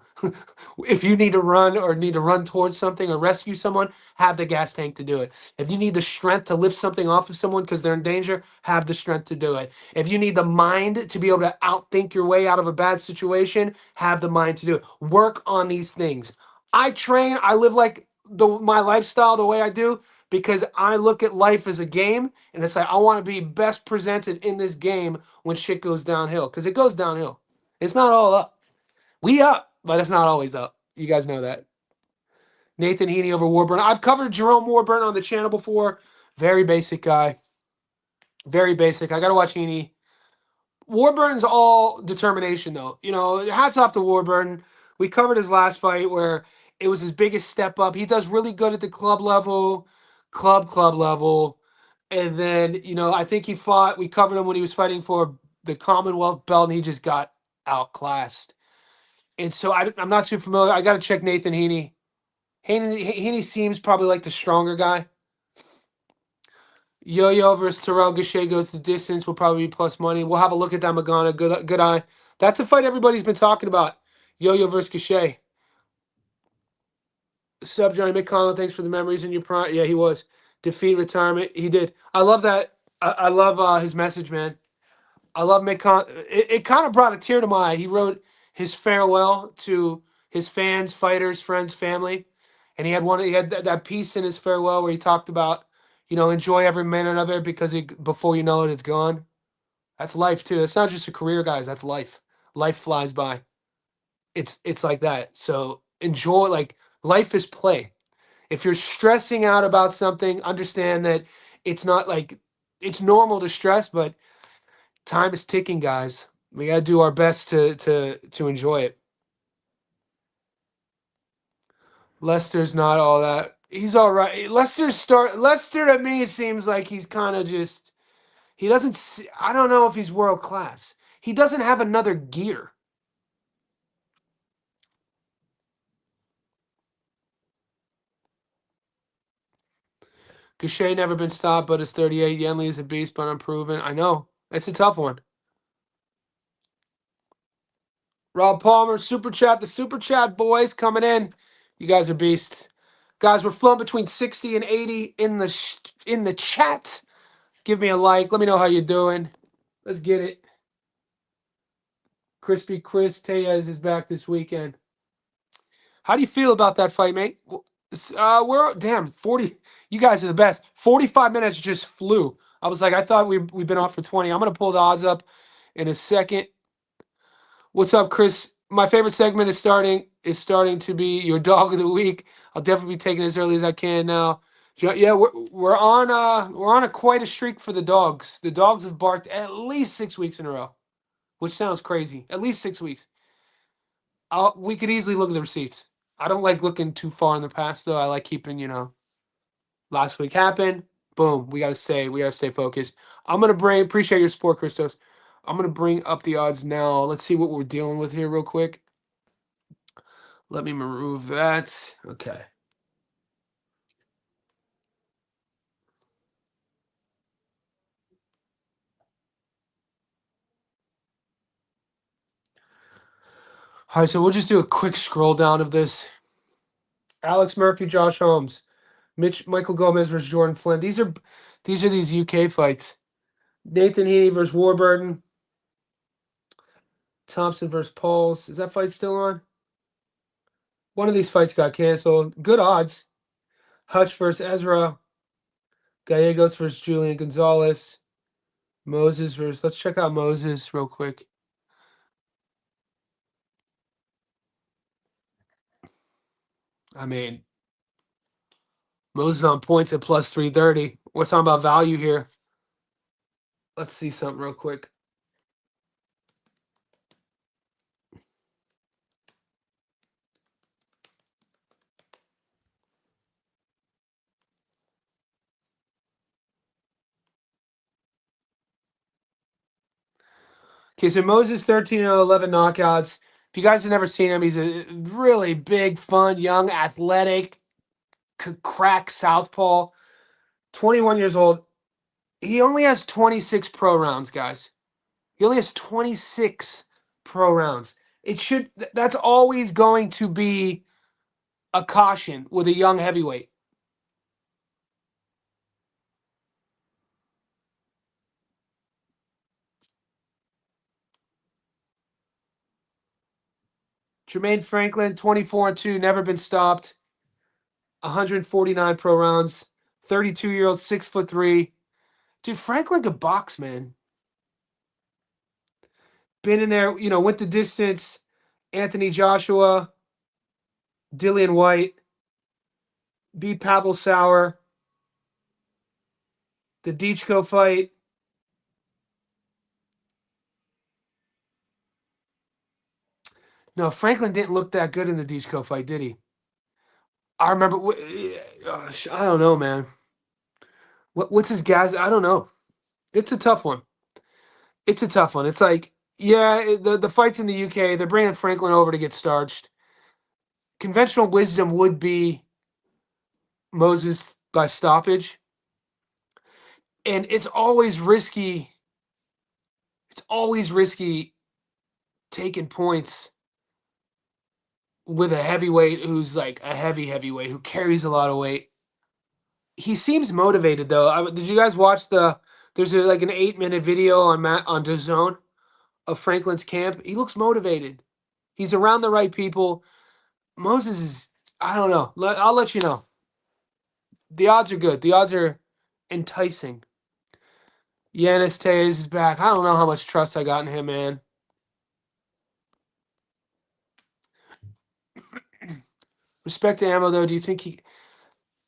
If you need to run or need to run towards something or rescue someone, have the gas tank to do it. If you need the strength to lift something off of someone because they're in danger, have the strength to do it. If you need the mind to be able to outthink your way out of a bad situation, have the mind to do it. Work on these things. I train. I live like my lifestyle the way I do because I look at life as a game, and it's like I want to be best presented in this game when shit goes downhill, because it goes downhill. It's not all up. We up, but it's not always up. You guys know that. Nathan Heaney over Warburton. I've covered Jerome Warburton on the channel before. Very basic guy. Very basic. I got to watch Heaney. Warburton's all determination, though. You know, hats off to Warburton. We covered his last fight where it was his biggest step up. He does really good at the club level, club level. And then, I think we covered him when he was fighting for the Commonwealth belt, and he just got outclassed. And so I'm not too familiar. I got to check Nathan Heaney. Heaney seems probably like the stronger guy. Yo-Yo versus Terrell Gachet goes the distance. Will probably be plus money. We'll have a look at that, Magana. Good eye. That's a fight everybody's been talking about. Yo-Yo versus Gachet. Sub Johnny McConnell, thanks for the memories in your prime. Yeah, he was. Defeat retirement. He did. I love that. I love his message, man. I love McConnell. It kind of brought a tear to my eye. He wrote his farewell to his fans, fighters, friends, family. And he had that piece in his farewell where he talked about, enjoy every minute of it because before you know it, it's gone. That's life too. That's not just a career, guys. That's life. Life flies by. It's like that. So enjoy. Like, life is play. If you're stressing out about something, understand that it's not like it's normal to stress, but time is ticking, guys. We gotta do our best to enjoy it. Lester's not all that. He's all right. Lester to me seems like he's kind of just. He doesn't. I don't know if he's world class. He doesn't have another gear. Gachet never been stopped, but it's 38. Yenli is a beast, but unproven. I know. It's a tough one. Rob Palmer, Super Chat. The Super Chat boys coming in. You guys are beasts. Guys, we're flowing between 60 and 80 in the chat. Give me a like. Let me know how you're doing. Let's get it. Crispy Chris Tellez is back this weekend. How do you feel about that fight, mate? We're damn 40. You guys are the best. 45 minutes just flew. I was like, I thought we've been off for 20. I'm gonna pull the odds up in a second. What's up, Chris? My favorite segment is starting to be your dog of the week. I'll definitely be taking it as early as I can now. Yeah, we're on a quite a streak for the dogs. The dogs have barked at least 6 weeks in a row, which sounds crazy. At least 6 weeks. We could easily look at the receipts. I don't like looking too far in the past though. I like keeping, last week happened. Boom. We gotta stay focused. Appreciate your support, Christos. I'm gonna bring up the odds now. Let's see what we're dealing with here real quick. Let me remove that. Okay. All right, so we'll just do a quick scroll down of this. Alex Murphy, Josh Holmes, Michael Gomez versus Jordan Flynn. These UK fights. Nathan Heaney versus Warburton. Thompson versus Pauls. Is that fight still on? One of these fights got canceled. Good odds. Hutch versus Ezra. Gallegos versus Julian Gonzalez. Moses versus. Let's check out Moses real quick. I mean, Moses on points at plus 330. We're talking about value here. Let's see something real quick. Okay, so Moses 13-11 knockouts. If you guys have never seen him, he's a really big, fun, young, athletic, crack southpaw. 21 years old. He only has 26 pro rounds, guys. He only has 26 pro rounds. That's always going to be a caution with a young heavyweight. Jermaine Franklin, 24-2, never been stopped. 149 pro rounds. 32-year-old, 6'3". Dude, Franklin could box, man. Been in there, went the distance. Anthony Joshua, Dillian White, beat Pavel Sauer. The Dichko fight. No, Franklin didn't look that good in the Dichko fight, did he? I remember. I don't know, man. What's his gas? I don't know. It's a tough one. It's a tough one. It's like, yeah, the fights in the UK, they're bringing Franklin over to get starched. Conventional wisdom would be Moses by stoppage. And it's always risky. It's always risky taking points with a heavyweight who's like a heavyweight who carries a lot of weight. He seems motivated though. Did you guys watch there's like an 8-minute video on DAZN of Franklin's camp? He looks motivated. He's around the right people. Moses is, I don't know. I'll let you know. The odds are good. The odds are enticing. Yanis Tellez is back. I don't know how much trust I got in him, man. Respect to Ammo, though. Do you think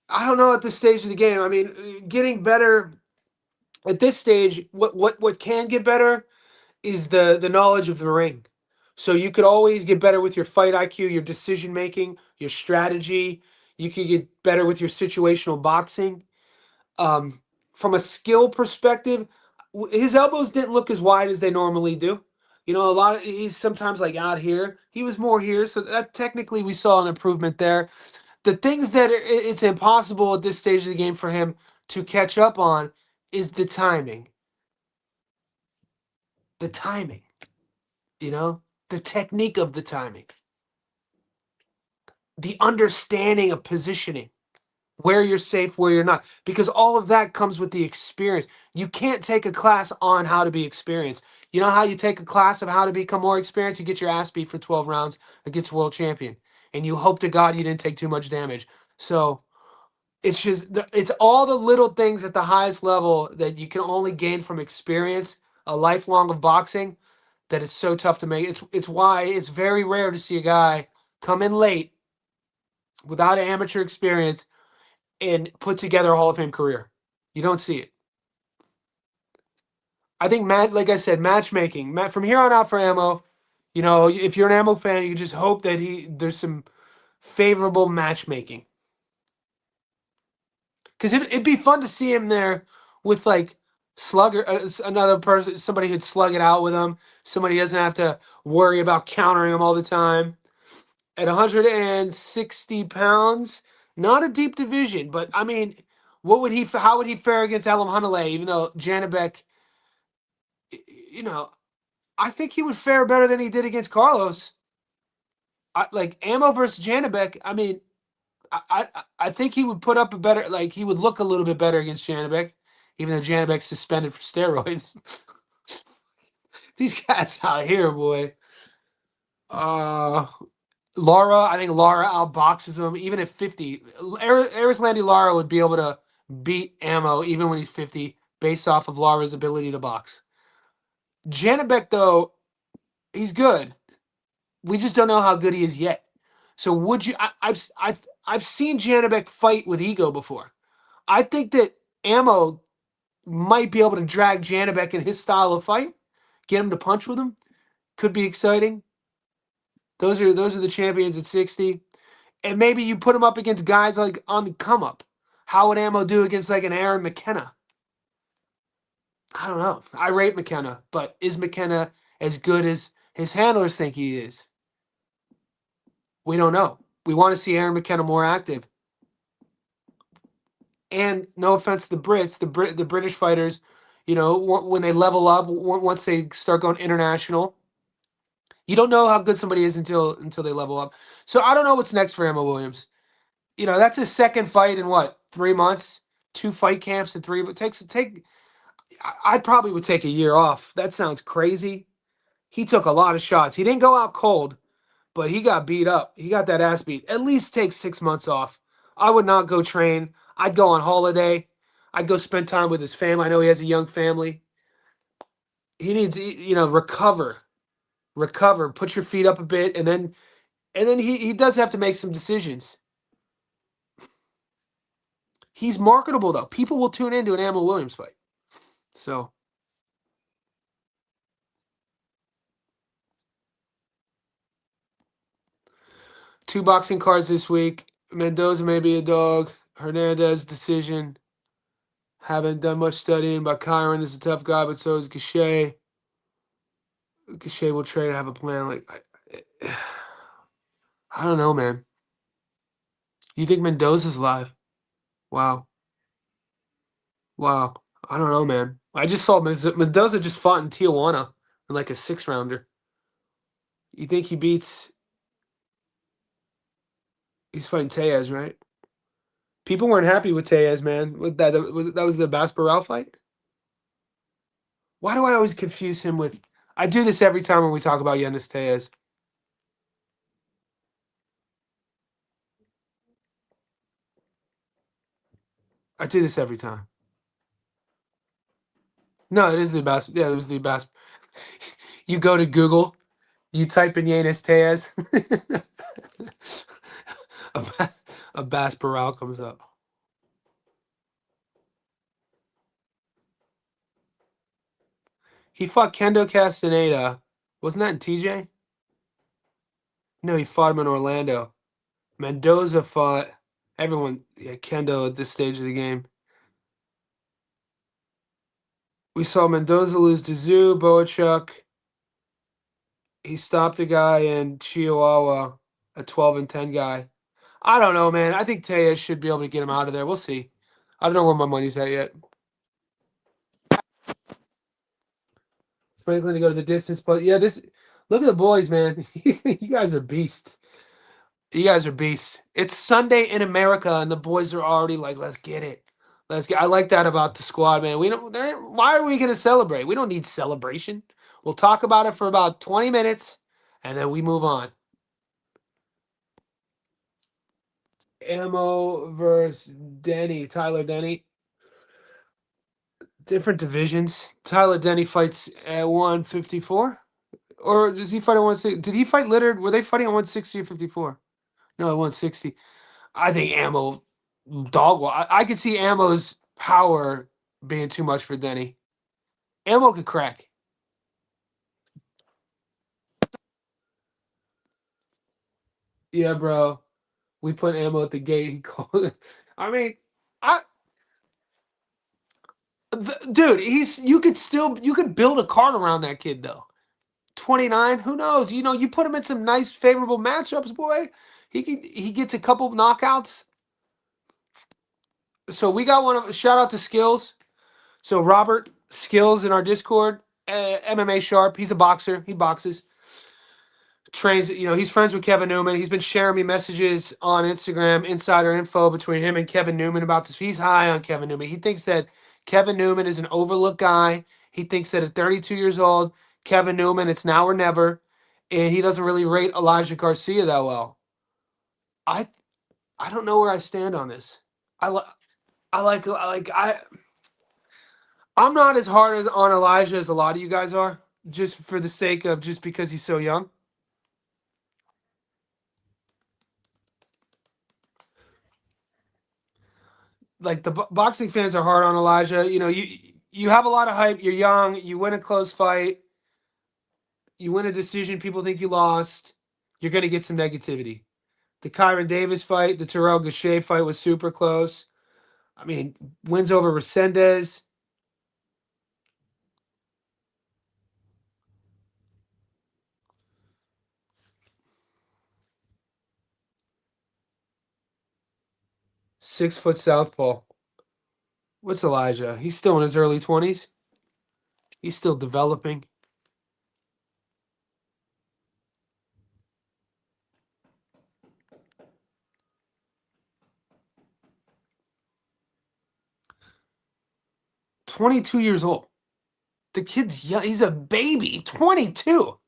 I don't know at this stage of the game. I mean, getting better at this stage, what can get better is the knowledge of the ring. So you could always get better with your fight IQ, your decision making, your strategy. You could get better with your situational boxing. From a skill perspective, his elbows didn't look as wide as they normally do. He's sometimes like out here. He was more here, so that technically we saw an improvement there. The things that it's impossible at this stage of the game for him to catch up on is the timing. The timing, the technique of the timing, the understanding of positioning. where you're safe, where you're not, because all of that comes with the experience. You can't take a class on how to be experienced. You know how you take a class of how to become more experienced? You get your ass beat for 12 rounds against a world champion, and you hope to God you didn't take too much damage. So it's just it's all the little things at the highest level that you can only gain from experience, a lifelong of boxing, that it's so tough to make. It's why it's very rare to see a guy come in late without amateur experience and put together a Hall of Fame career. You don't see it. I think like I said, matchmaking. From here on out for Ammo, if you're an Ammo fan, you just hope that there's some favorable matchmaking. Because it'd be fun to see him there with like Slugger, another person, somebody who'd slug it out with him. Somebody who doesn't have to worry about countering him all the time. At 160 pounds, not a deep division, but I mean, how would he fare against Elam Hunalay? Even though Janibek, you know, I think he would fare better than he did against Carlos. Like Ammo versus Janibek. I mean, I think he would put up a better, like he would look a little bit better against Janibek, even though Janibek's suspended for steroids. These cats out here, boy. Lara, I think Lara outboxes him even at 50. Arislandi Lara would be able to beat Ammo even when he's 50 based off of Lara's ability to box. Janibek, though, he's good. We just don't know how good he is yet. So would you? I've seen Janibek fight with ego before. I think that Ammo might be able to drag Janibek in his style of fight, get him to punch with him. Could be exciting. Those are the champions at 60. And maybe you put him up against guys like on the come up. How would Ammo do against like an Aaron McKenna? I don't know. I rate McKenna, but is McKenna as good as his handlers think he is? We don't know. We want to see Aaron McKenna more active. And no offense to the Brits, the British fighters, when they level up, once they start going international, you don't know how good somebody is until they level up. So I don't know what's next for Emma Williams. That's his second fight in what, 3 months, 2 fight camps in 3. But I probably would take a year off. That sounds crazy. He took a lot of shots. He didn't go out cold, but he got beat up. He got that ass beat. At least take 6 months off. I would not go train. I'd go on holiday. I'd go spend time with his family. I know he has a young family. He needs, recover, put your feet up a bit, and then he does have to make some decisions. He's marketable though. People will tune into an Ammo Williams fight. So 2 boxing cards this week. Mendoza may be a dog. Hernandez decision. Haven't done much studying, but Kyron is a tough guy, but so is Gachet. Gachet will trade. Have a plan. I don't know, man. You think Mendoza's live? Wow. Wow. I don't know, man. I just saw Mendoza just fought in Tijuana in like a 6-rounder. You think he beats? He's fighting Tellez, right? People weren't happy with Tellez, man. With that was the Bas Barral fight? Why do I always confuse him with? I do this every time when we talk about Yannis Tellez. I do this every time. No, it is the Bas. Yeah, it was the Bas. You go to Google, you type in Yannis Tellez. a Bas Barral comes up. He fought Kendo Castaneda. Wasn't that in TJ? No, he fought him in Orlando. Mendoza fought everyone. Yeah, Kendo at this stage of the game. We saw Mendoza lose to Zoo, Boachuk. He stopped a guy in Chihuahua, a 12-10 guy. I don't know, man. I think Tellez should be able to get him out of there. We'll see. I don't know where my money's at yet. Franklin to go to the distance, but yeah, look at the boys, man. You guys are beasts. You guys are beasts. It's Sunday in America, and the boys are already like, "Let's get it, let's get." I like that about the squad, man. We don't. Why are we gonna celebrate? We don't need celebration. We'll talk about it for about 20 minutes, and then we move on. Ammo versus Denny, Tyler Denny. Different divisions. Tyler Denny fights at 154, or does he fight at 160? Did he fight Littered? Were they fighting at 160 or 54? No, at 160. I think Ammo dog. I could see Ammo's power being too much for Denny. Ammo could crack. Yeah, bro. We put Ammo at the gate. He called. I mean, I dude, you could build a card around that kid though. 29, who knows? You put him in some nice favorable matchups, boy. He gets a couple knockouts. So we got shout out to Skills. So Robert Skills in our Discord, MMA sharp. He's a boxer. He boxes. Trains, he's friends with Kevin Newman. He's been sharing me messages on Instagram, insider info between him and Kevin Newman about this. He's high on Kevin Newman. He thinks that Kevin Newman is an overlooked guy. He thinks that at 32 years old, Kevin Newman, it's now or never, and he doesn't really rate Elijah Garcia that well. I I don't know where I stand on this. I li- I I'm not as hard as on Elijah as a lot of you guys are, just for the sake of just because he's so young. Like the boxing fans are hard on Elijah. You have a lot of hype. You're young. You win a close fight. You win a decision. People think you lost. You're gonna get some negativity. The Kyron Davis fight, the Terrell Gausha fight was super close. I mean, wins over Resendez. Six-foot southpaw. What's Elijah? He's still in his early 20s. He's still developing. $22 years old. The kid's young. He's a baby. 22.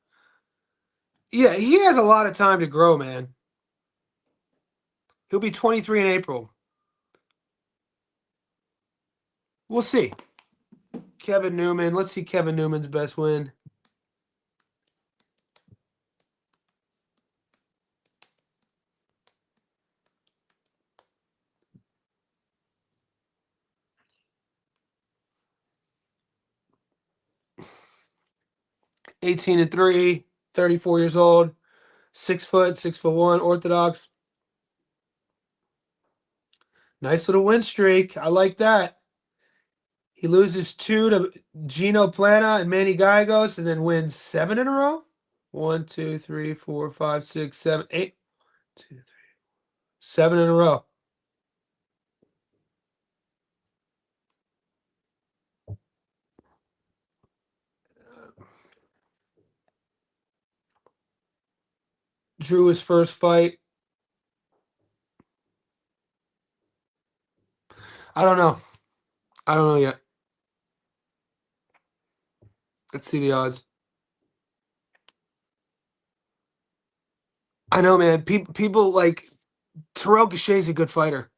Yeah, he has a lot of time to grow, man. He'll be 23 in April. We'll see. Kevin Newman. Let's see Kevin Newman's best win. (18-3), 34 years old, 6 foot, 6'1", orthodox. Nice little win streak. I like that. He loses 2 to Gino Plana and Manny Gallegos, and then wins 7 in a row. 1, 2, 3, 4, 5, 6, 7, 8. 2, 3, 7 in a row. Drew his first fight. I don't know. I don't know yet. Let's see the odds. I know, man. People like Terrell Gausha is a good fighter.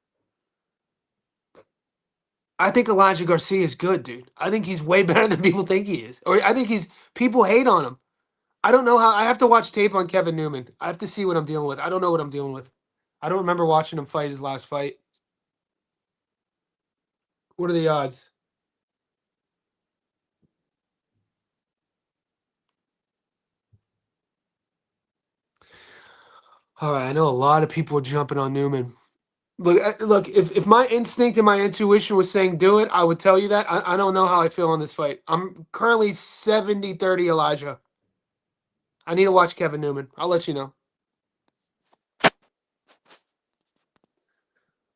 I think Elijah Garcia is good, dude. I think he's way better than people think he is. Or I think people hate on him. I don't know how. I have to watch tape on Kevin Newman. I have to see what I'm dealing with. I don't know what I'm dealing with. I don't remember watching him fight his last fight. What are the odds? All right, I know a lot of people are jumping on Newman. Look. If my instinct and my intuition was saying do it, I would tell you that. I don't know how I feel on this fight. I'm currently 70-30 Elijah. I need to watch Kevin Newman. I'll let you know.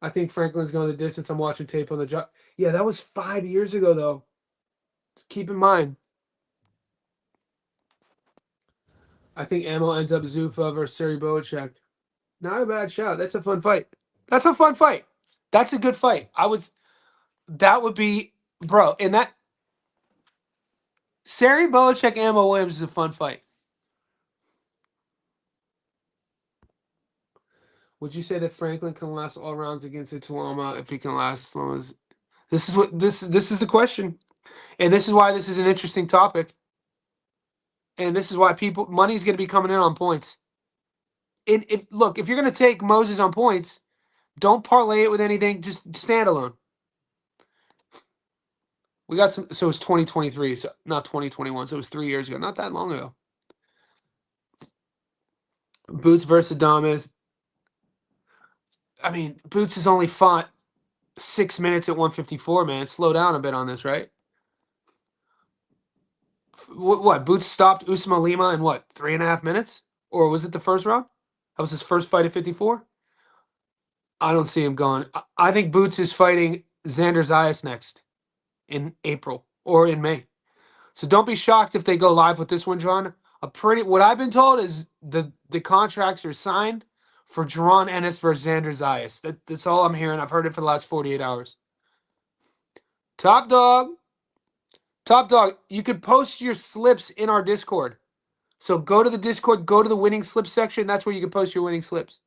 I think Franklin's going the distance. I'm watching tape on the job. Yeah, that was 5 years ago, though. Keep in mind. I think Ammo ends up Zuffa versus Suri Boacek. Not a bad shout. That's a fun fight. That's a fun fight. That's a good fight. That would be, bro. And that Sari Belichick, Ammo Williams is a fun fight. Would you say that Franklin can last all rounds against Tuama if he can last as long as this is the question, and this is why this is an interesting topic, and this is why money's going to be coming in on points. Look, if you're going to take Moses on points, don't parlay it with anything. Just stand alone. We got some. So it's 2023, so not 2021. So it was 3 years ago, not that long ago. Boots versus Adames. I mean, Boots has only fought 6 minutes at 154. Man, slow down a bit on this, right? What? Boots stopped Usman Lima in what, 3.5 minutes, or was it the first round? That was his first fight at 54. I don't see him going. I think Boots is fighting Xander Zayas next in April or in May. So don't be shocked if they go live with this one, John. What I've been told is the contracts are signed for Jaron Ennis versus Xander Zayas. That's all I'm hearing. I've heard it for the last 48 hours. Top dog. Top dog, you could post your slips in our Discord. So go to the Discord, go to the winning slip section. That's where you can post your winning slips.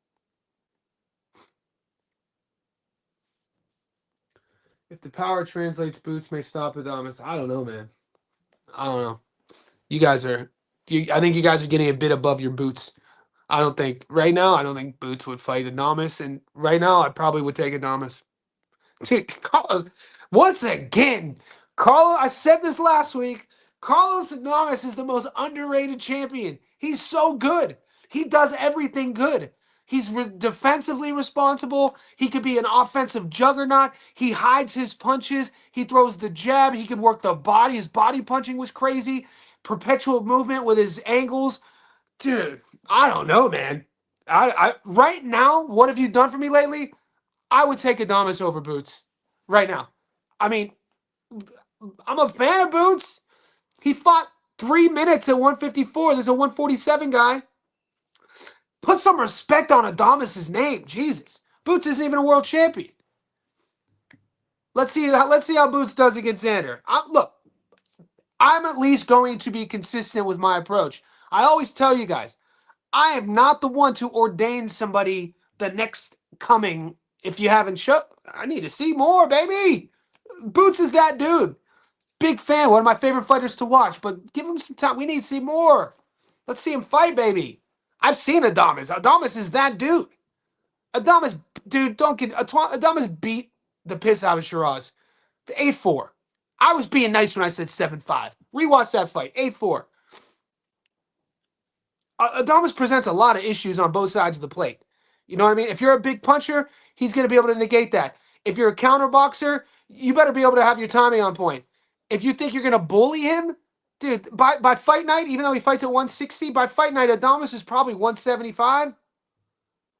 If the power translates, Boots may stop Adames. I don't know, man. I don't know. I think you guys are getting a bit above your Boots. I don't think Boots would fight Adames, and right now I probably would take Adames. Dude, once again, Carlos, I said this last week. Carlos Adames is the most underrated champion. He's so good. He does everything good. He's defensively responsible. He could be an offensive juggernaut. He hides his punches. He throws the jab. He can work the body. His body punching was crazy. Perpetual movement with his angles. Dude, I don't know, man. Right now, what have you done for me lately? I would take Adames over Boots right now. I mean, I'm a fan of Boots. He fought 3 minutes at 154. There's a 147 guy. Put some respect on Adames' name. Jesus. Boots isn't even a world champion. Let's see how Boots does against Xander. Look, I'm at least going to be consistent with my approach. I always tell you guys, I am not the one to ordain somebody the next coming. If you haven't I need to see more, baby. Boots is that dude. Big fan. One of my favorite fighters to watch. But give him some time. We need to see more. Let's see him fight, baby. I've seen Adames. Adames is that dude. Adames beat the piss out of Shiraz. 8-4. I was being nice when I said 7-5. Rewatch that fight. 8-4. Adames presents a lot of issues on both sides of the plate. You know what I mean? If you're a big puncher, he's going to be able to negate that. If you're a counter boxer, you better be able to have your timing on point. If you think you're going to bully him, dude, by fight night, even though he fights at 160, by fight night, Adames is probably 175.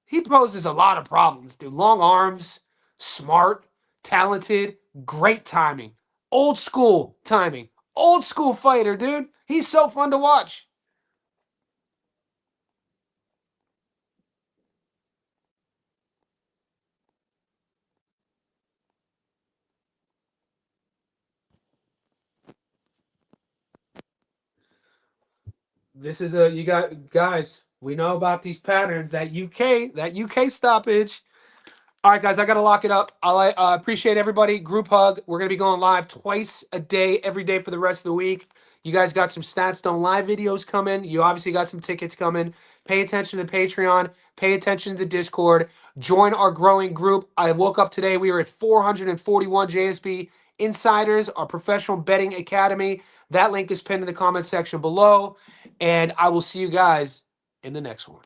He poses a lot of problems, dude. Long arms, smart, talented, great timing. Old school timing. Old school fighter, dude. He's so fun to watch. You got guys, we know about these patterns, that UK stoppage. All right, guys, I got to lock it up. I appreciate everybody. Group hug. We're going to be going live twice a day, every day for the rest of the week. You guys got some Stats Don't Lie videos coming. You obviously got some tickets coming. Pay attention to the Patreon. Pay attention to the Discord. Join our growing group. I woke up today. We were at 441 JSB Insiders, our professional betting academy. That link is pinned in the comment section below. And I will see you guys in the next one.